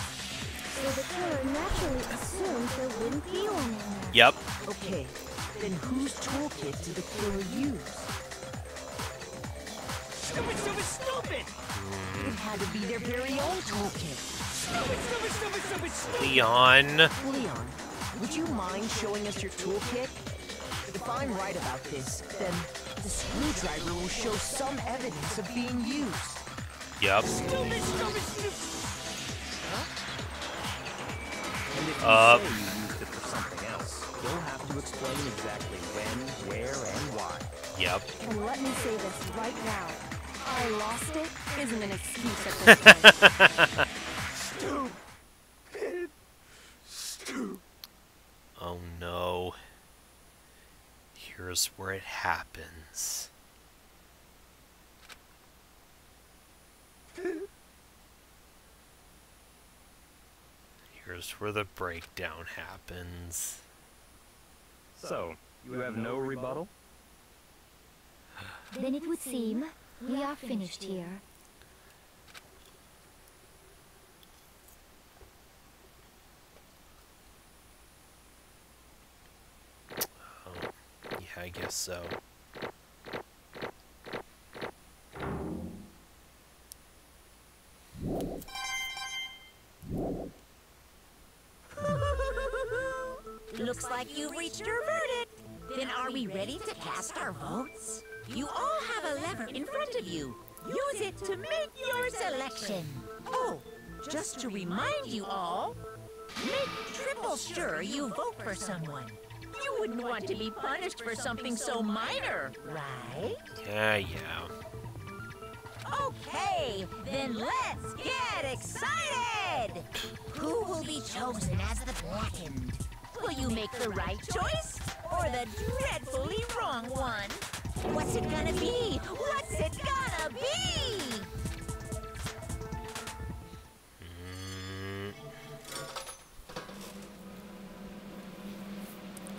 so the killer naturally assumed there wouldn't be one in there. Yep. Okay, then whose toolkit did the killer use? Stupid. It had to be their very own toolkit. Stupid. Leon. Leon, would you mind showing us your toolkit? If I'm right about this, then the screwdriver will show some evidence of being used. Yep. Stupid. And if you say you used it for something else, you'll have to explain exactly when, where, and why. Yep. And let me say this right now. I lost it isn't an excuse at this point. Stupid. Oh no. Here's where it happens. Here's where the breakdown happens. So, you have no rebuttal? Then it would seem we are finished here. I guess so. Looks like you've reached your verdict. Then are we ready to cast our votes? You all have a lever in front of you. Use it to make your selection. Oh, just to remind you all, make triple sure you vote for someone. You wouldn't want to be punished for something so minor, right? Yeah. Okay, then let's get excited! Who will be chosen as the Blackened? Will you make the right choice or the dreadfully wrong one? What's it gonna be? What's it gonna be?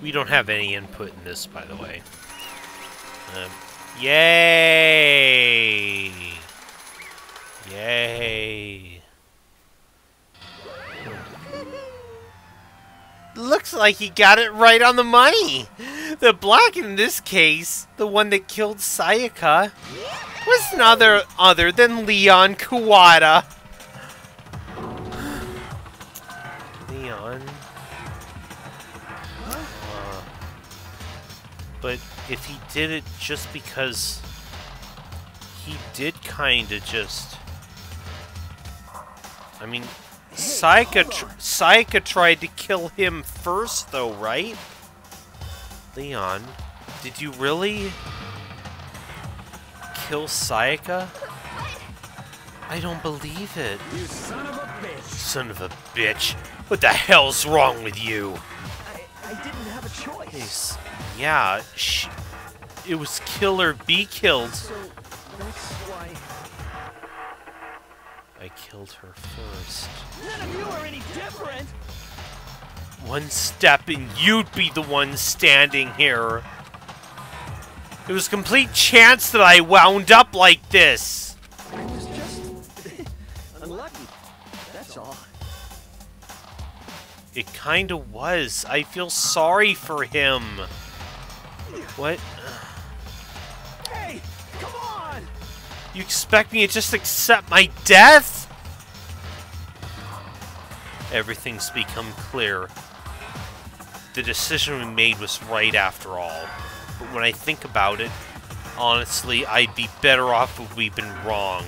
We don't have any input in this, by the way. Yay! Yay! Looks like he got it right on the money! The Black, in this case, the one that killed Sayaka, was none other than Leon Kuwata. Leon? But if he did it just because he did kinda just... I mean, Sayaka tried to kill him first, though, right? Leon, did you really kill Sayaka? I don't believe it. You son of a bitch! Son of a bitch! What the hell's wrong with you? I didn't have a choice. Yeah, it was kill or be killed. So that's why I killed her first. none of you are any different. One step and you'd be the one standing here. It was complete chance that I wound up like this. I was just unlucky. That's all. It kinda was. I feel sorry for him. What? Hey, come on! You expect me to just accept my death? Everything's become clear. The decision we made was right after all. But when I think about it, honestly, I'd be better off if we'd been wrong.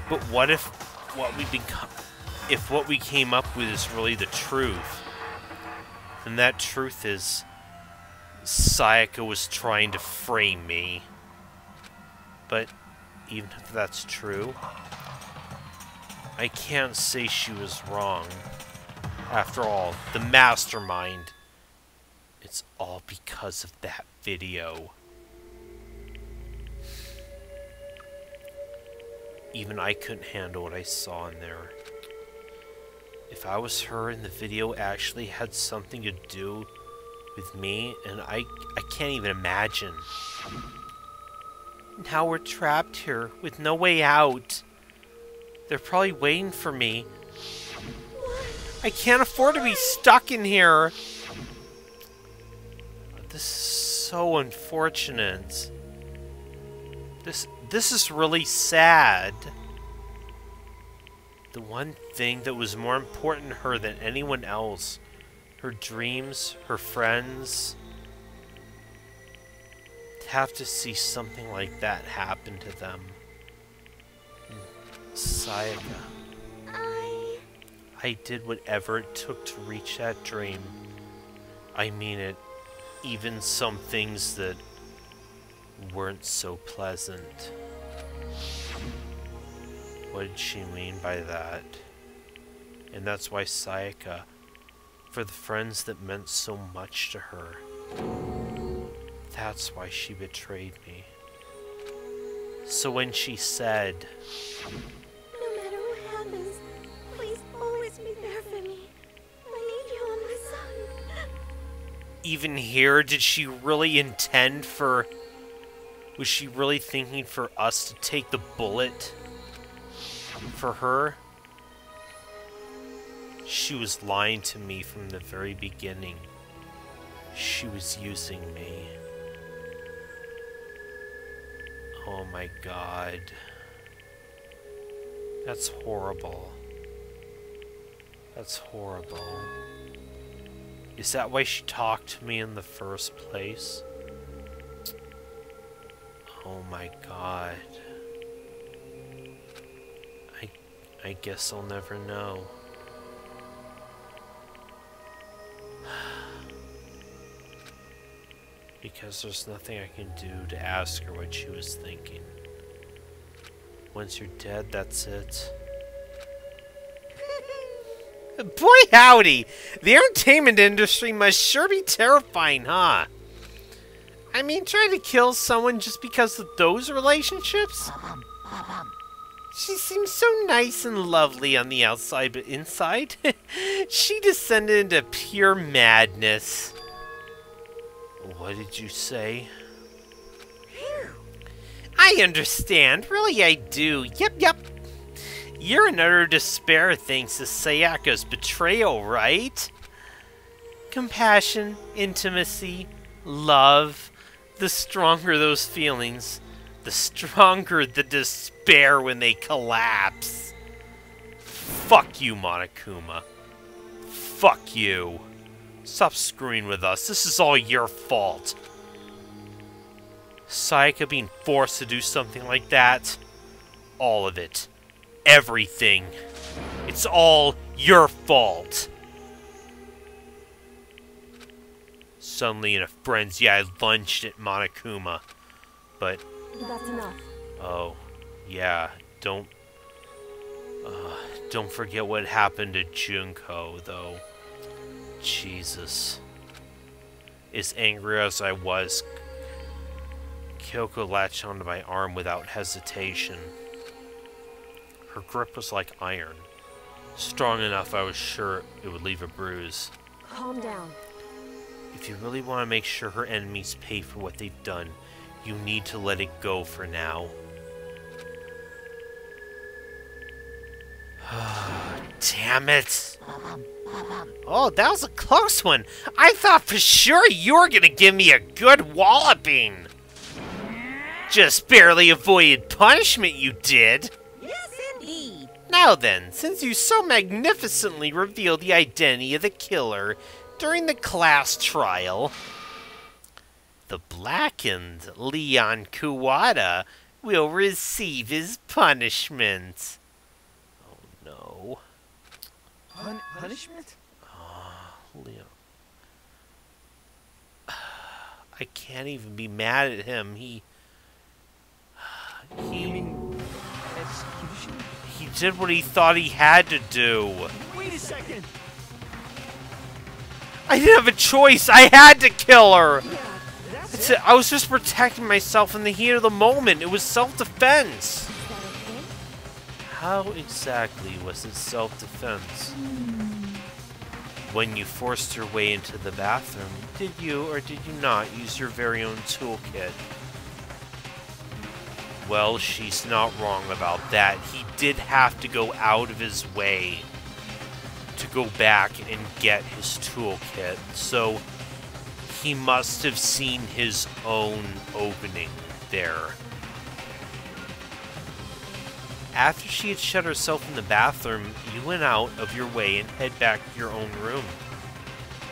But what if what we came up with is really the truth? And that truth is Sayaka was trying to frame me. But even if that's true, I can't say she was wrong. After all, the mastermind, it's all because of that video. Even I couldn't handle what I saw in there. If I was her and the video actually had something to do with me, and I can't even imagine. Now we're trapped here with no way out. They're probably waiting for me. I can't afford to be stuck in here. This is so unfortunate. This is really sad. The one thing that was more important to her than anyone else, her dreams, her friends, to have to see something like that happen to them. Sayaka. I did whatever it took to reach that dream. I mean it, even some things that weren't so pleasant. What did she mean by that? And that's why Sayaka, for the friends that meant so much to her, that's why she betrayed me. So when she said, No matter what happens, please always be there for me. I need you on my side. even here, did she really intend for... Was she really thinking for us to take the bullet for her? She was lying to me from the very beginning. She was using me. Oh my god. That's horrible. That's horrible. Is that why she talked to me in the first place? Oh my god. I guess I'll never know. Because there's nothing I can do to ask her what she was thinking. Once you're dead, that's it. Boy howdy! The entertainment industry must sure be terrifying, huh? I mean, trying to kill someone just because of those relationships? She seems so nice and lovely on the outside, but inside, she descended into pure madness. What did you say? I understand. Really, I do. Yep. You're in utter despair thanks to Sayaka's betrayal, right? Compassion, intimacy, love. The stronger those feelings, the stronger the despair when they collapse. Fuck you, Monokuma. Fuck you. Stop screwing with us. This is all your fault. Sayaka being forced to do something like that. All of it. Everything. It's all your fault. Suddenly in a frenzy, I lunged at Monokuma. But... That's enough. Oh, yeah. Don't forget what happened to Junko, though. Jesus. As angry as I was, Kyoko latched onto my arm without hesitation. Her grip was like iron. Strong enough I was sure it would leave a bruise. Calm down. If you really want to make sure her enemies pay for what they've done, you need to let it go for now. Damn it! Oh, that was a close one! I thought for sure you were gonna give me a good walloping! Just barely avoided punishment, you did! Yes, indeed! Now then, since you so magnificently revealed the identity of the killer during the class trial, the blackened Leon Kuwata will receive his punishment. Oh no. Punishment? Leon. I can't even be mad at him. He mean execution? He did what he thought he had to do. Wait a second! I didn't have a choice. I had to kill her. Yeah, that's It's I was just protecting myself in the heat of the moment. It was self-defense. How exactly was it self-defense? When you forced your way into the bathroom, did you or did you not use your very own toolkit? Well, she's not wrong about that. He did have to go out of his way to go back and get his toolkit, so he must have seen his own opening there. After she had shut herself in the bathroom, you went out of your way and head back to your own room.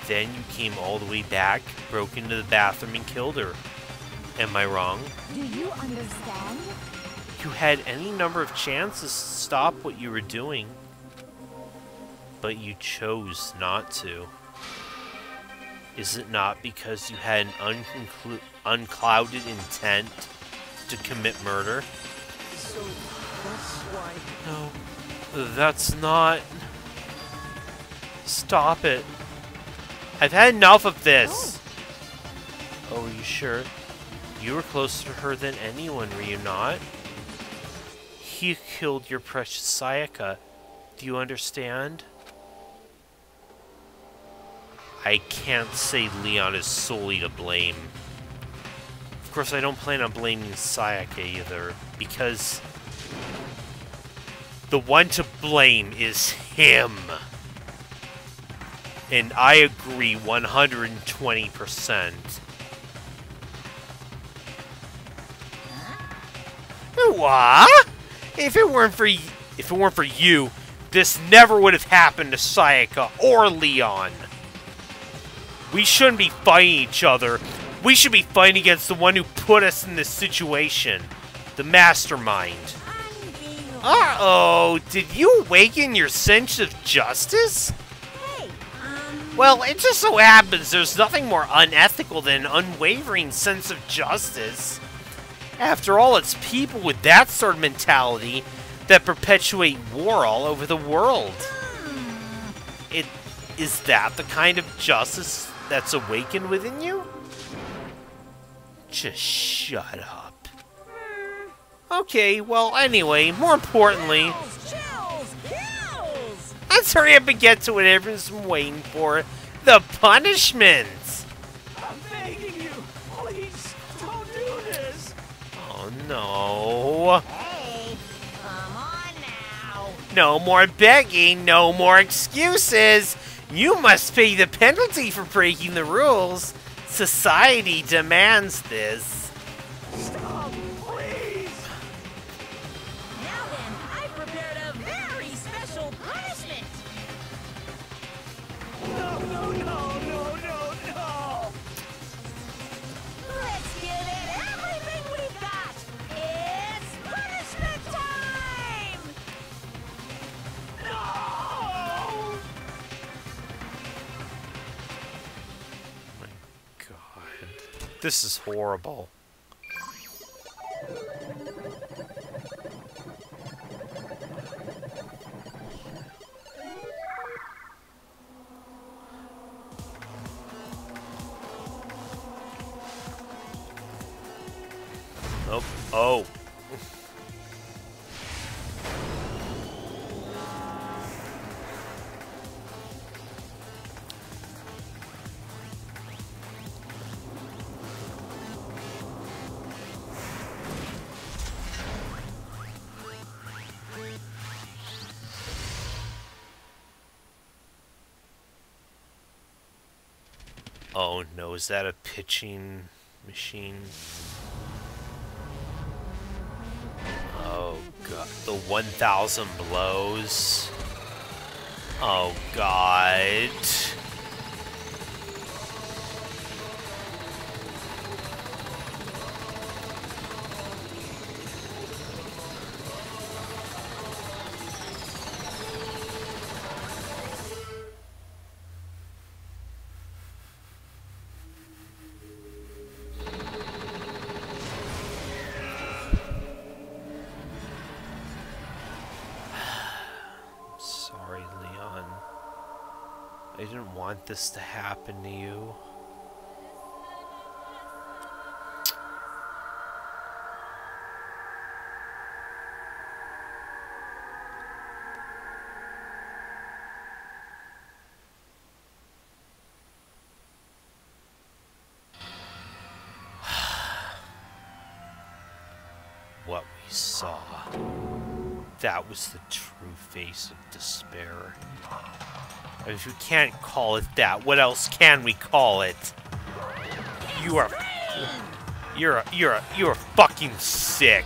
Then you came all the way back, broke into the bathroom and killed her. Am I wrong? Do you understand? You had any number of chances to stop what you were doing, but you chose not to. Is it not because you had an unclouded intent to commit murder? So that's why. No, that's not. Stop it. I've had enough of this. Oh, are you sure? You were closer to her than anyone, were you not? He killed your precious Sayaka. Do you understand? I can't say Leon is solely to blame. Of course, I don't plan on blaming Sayaka either, because the one to blame is him. And I agree 120%. What? If it weren't for you, this never would have happened to Sayaka or Leon. We shouldn't be fighting each other. We should be fighting against the one who put us in this situation. The mastermind. Uh-oh, did you awaken your sense of justice? Well, it just so happens there's nothing more unethical than an unwavering sense of justice. After all, it's people with that sort of mentality that perpetuate war all over the world. Is that the kind of justice that's awakened within you? Just shut up. Okay, well, anyway, more importantly... Let's hurry up and get to what everyone's been waiting for. The punishments! I'm begging you, please, don't do this! Oh, no. Hey, come on now. No more begging, no more excuses. You must pay the penalty for breaking the rules. Society demands this. Stop, please! Now then, I prepared a very special punishment. No, no, no, no, no, no! Let's give it everything we've got. It's punishment time! No! God. This is horrible. Oh. Oh. Oh no, is that a pitching machine? Oh god, the 1,000 blows. Oh god. I didn't want this to happen to you. What we saw, that was the true face of despair. If we can't call it that, what else can we call it? You're fucking sick.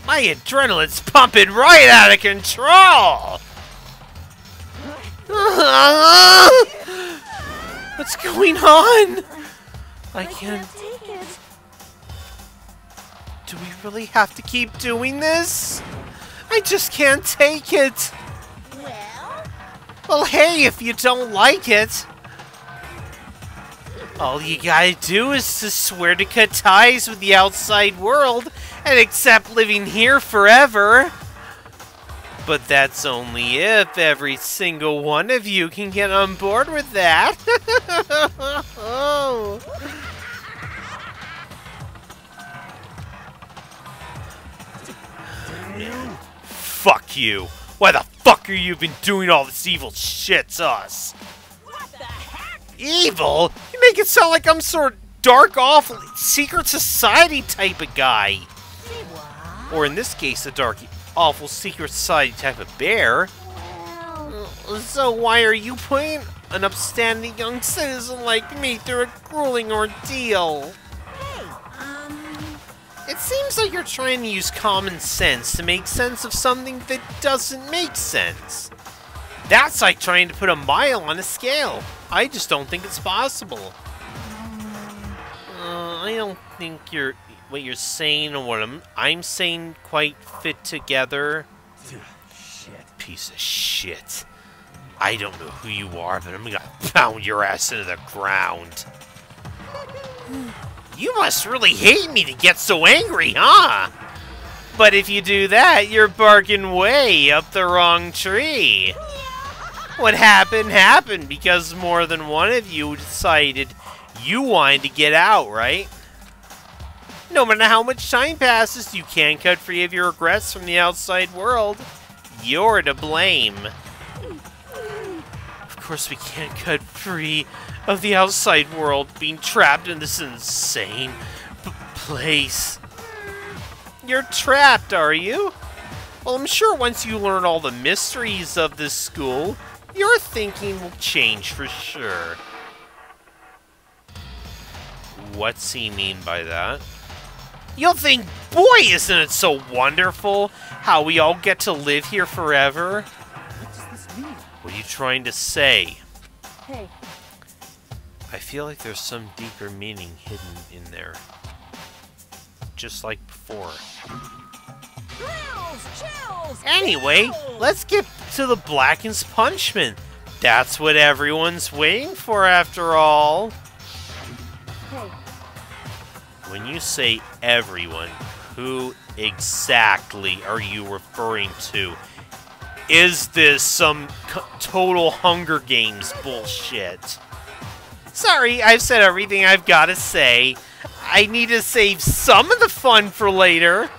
My adrenaline's pumping right out of control. What's going on? I can't take it. Do we really have to keep doing this? I just can't take it. Well, hey, if you don't like it, all you gotta do is to swear to cut ties with the outside world and accept living here forever. But that's only if every single one of you can get on board with that. Oh. Fuck you. Why the fuck are you been doing all this evil shit to us? What the heck? Evil? You make it sound like I'm sort of dark, awful, secret society type of guy. Or in this case, a dark, awful, secret society type of bear. So why are you putting an upstanding young citizen like me through a grueling ordeal? Hey, It seems like you're trying to use common sense to make sense of something that doesn't make sense. That's like trying to put a mile on a scale. I just don't think it's possible. I don't think what you're saying and what I'm saying quite fit together. Shit. Piece of shit. I don't know who you are, but I'm gonna pound your ass into the ground. You must really hate me to get so angry, huh? But if you do that, you're barking way up the wrong tree. What happened because more than one of you decided you wanted to get out, right? No matter how much time passes, you can't cut free of your regrets from the outside world. You're to blame. Of course we can't cut free of the outside world, being trapped in this insane place. You're trapped, are you? Well, I'm sure once you learn all the mysteries of this school, your thinking will change for sure. What's he mean by that? You'll think, boy, isn't it so wonderful how we all get to live here forever? What does this mean? What are you trying to say? Hey, I feel like there's some deeper meaning hidden in there. Just like before. Anyway, let's get to the Blacken's punishment. That's what everyone's waiting for after all. hey, When you say everyone, who exactly are you referring to? Is this some total Hunger Games bullshit? Sorry, I've said everything I've got to say. I need to save some of the fun for later.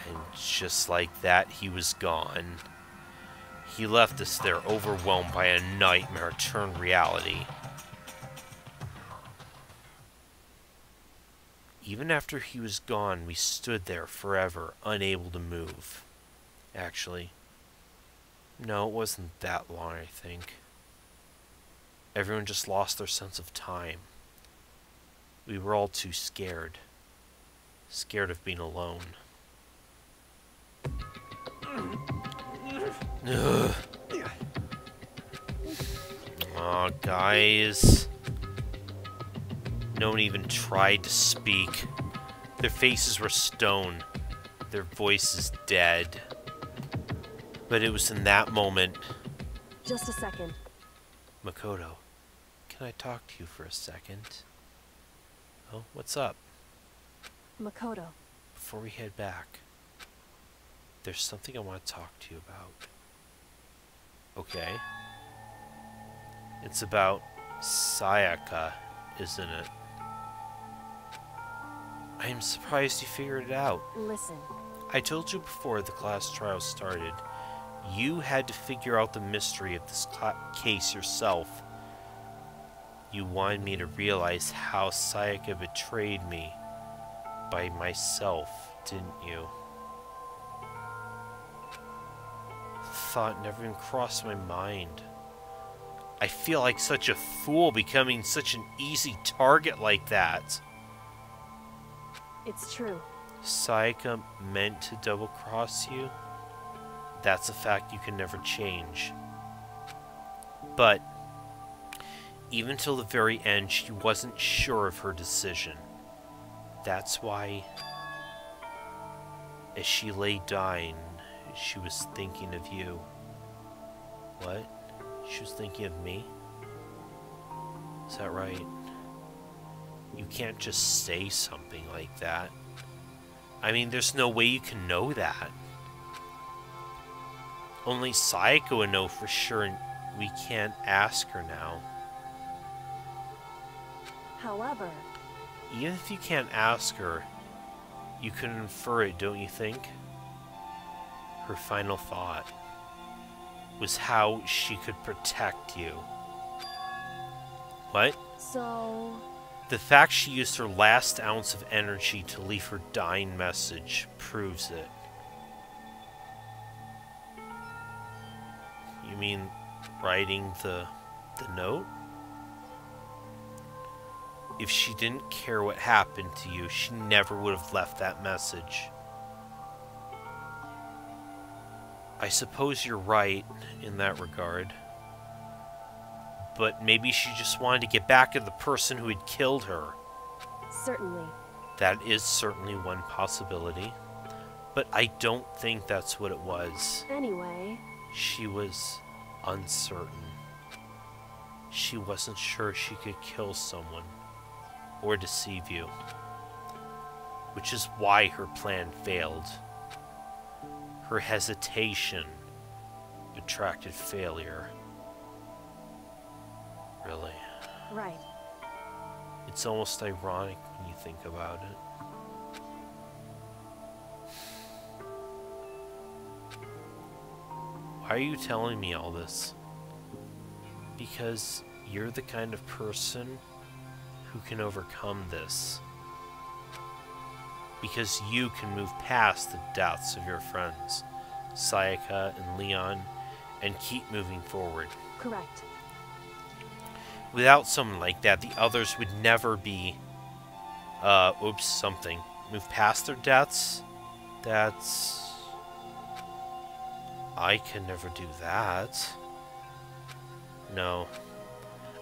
And just like that, he was gone. He left us there overwhelmed by a nightmare turned reality. Even after he was gone, we stood there forever, unable to move. Actually, no, it wasn't that long, I think. Everyone just lost their sense of time. We were all too scared. Scared of being alone. Ugh. Aw, guys. No one even tried to speak. Their faces were stone. Their voices dead. But it was in that moment... just a second. Makoto, can I talk to you for a second? Oh, what's up? Makoto. Before we head back, there's something I want to talk to you about. Okay. It's about Sayaka, isn't it? I am surprised you figured it out. Listen. I told you before the class trial started, you had to figure out the mystery of this case yourself. You wanted me to realize how Sayaka betrayed me by myself, didn't you? The thought never even crossed my mind. I feel like such a fool becoming such an easy target like that. It's true. Sayaka meant to double-cross you? That's a fact you can never change. But, even till the very end, she wasn't sure of her decision. That's why, as she lay dying, she was thinking of you. What? She was thinking of me? Is that right? You can't just say something like that. I mean, there's no way you can know that. Only Sayaka would know for sure, and we can't ask her now. However... even if you can't ask her, you can infer it, don't you think? Her final thought was how she could protect you. What? So... the fact she used her last ounce of energy to leave her dying message proves it. mean writing the note? If she didn't care what happened to you, she never would have left that message. I suppose you're right in that regard. But maybe she just wanted to get back at the person who had killed her. Certainly. That is certainly one possibility. But I don't think that's what it was. Anyway... She was uncertain. She wasn't sure she could kill someone or deceive you. Which is why her plan failed. Her hesitation attracted failure. Really. Right. It's almost ironic when you think about it. Why are you telling me all this? Because you're the kind of person who can overcome this. Because you can move past the deaths of your friends, Sayaka and Leon, and keep moving forward. Correct. Without someone like that, the others would never be, move past their deaths? I can never do that. No.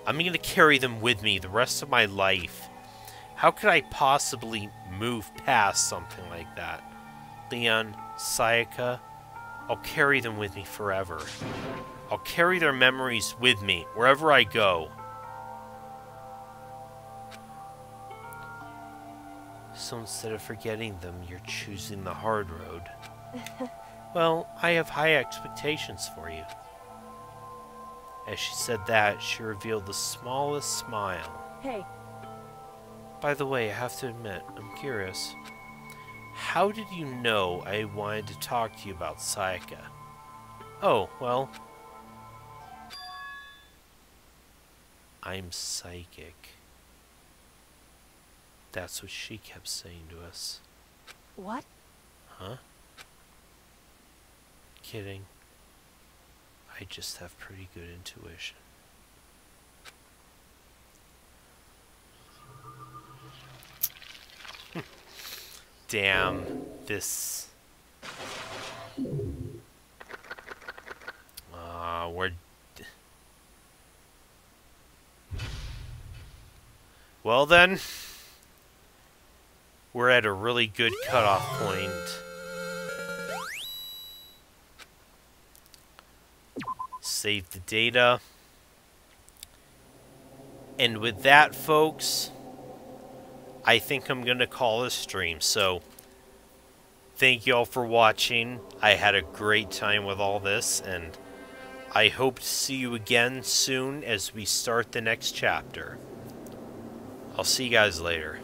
I'm going to carry them with me the rest of my life. How could I possibly move past something like that? Leon, Sayaka, I'll carry them with me forever. I'll carry their memories with me wherever I go. So instead of forgetting them, you're choosing the hard road. Well, I have high expectations for you. As she said that, she revealed the smallest smile. Hey. By the way, I have to admit, I'm curious. How did you know I wanted to talk to you about Sayaka? Oh, well... I'm psychic. That's what she kept saying to us. What? Huh? Kidding. I just have pretty good intuition. Damn, this... we're... Well then... We're at a really good cutoff point. Save the data. And with that, folks, I think I'm going to call this stream. So, thank you all for watching. I had a great time with all this, and I hope to see you again soon as we start the next chapter. I'll see you guys later.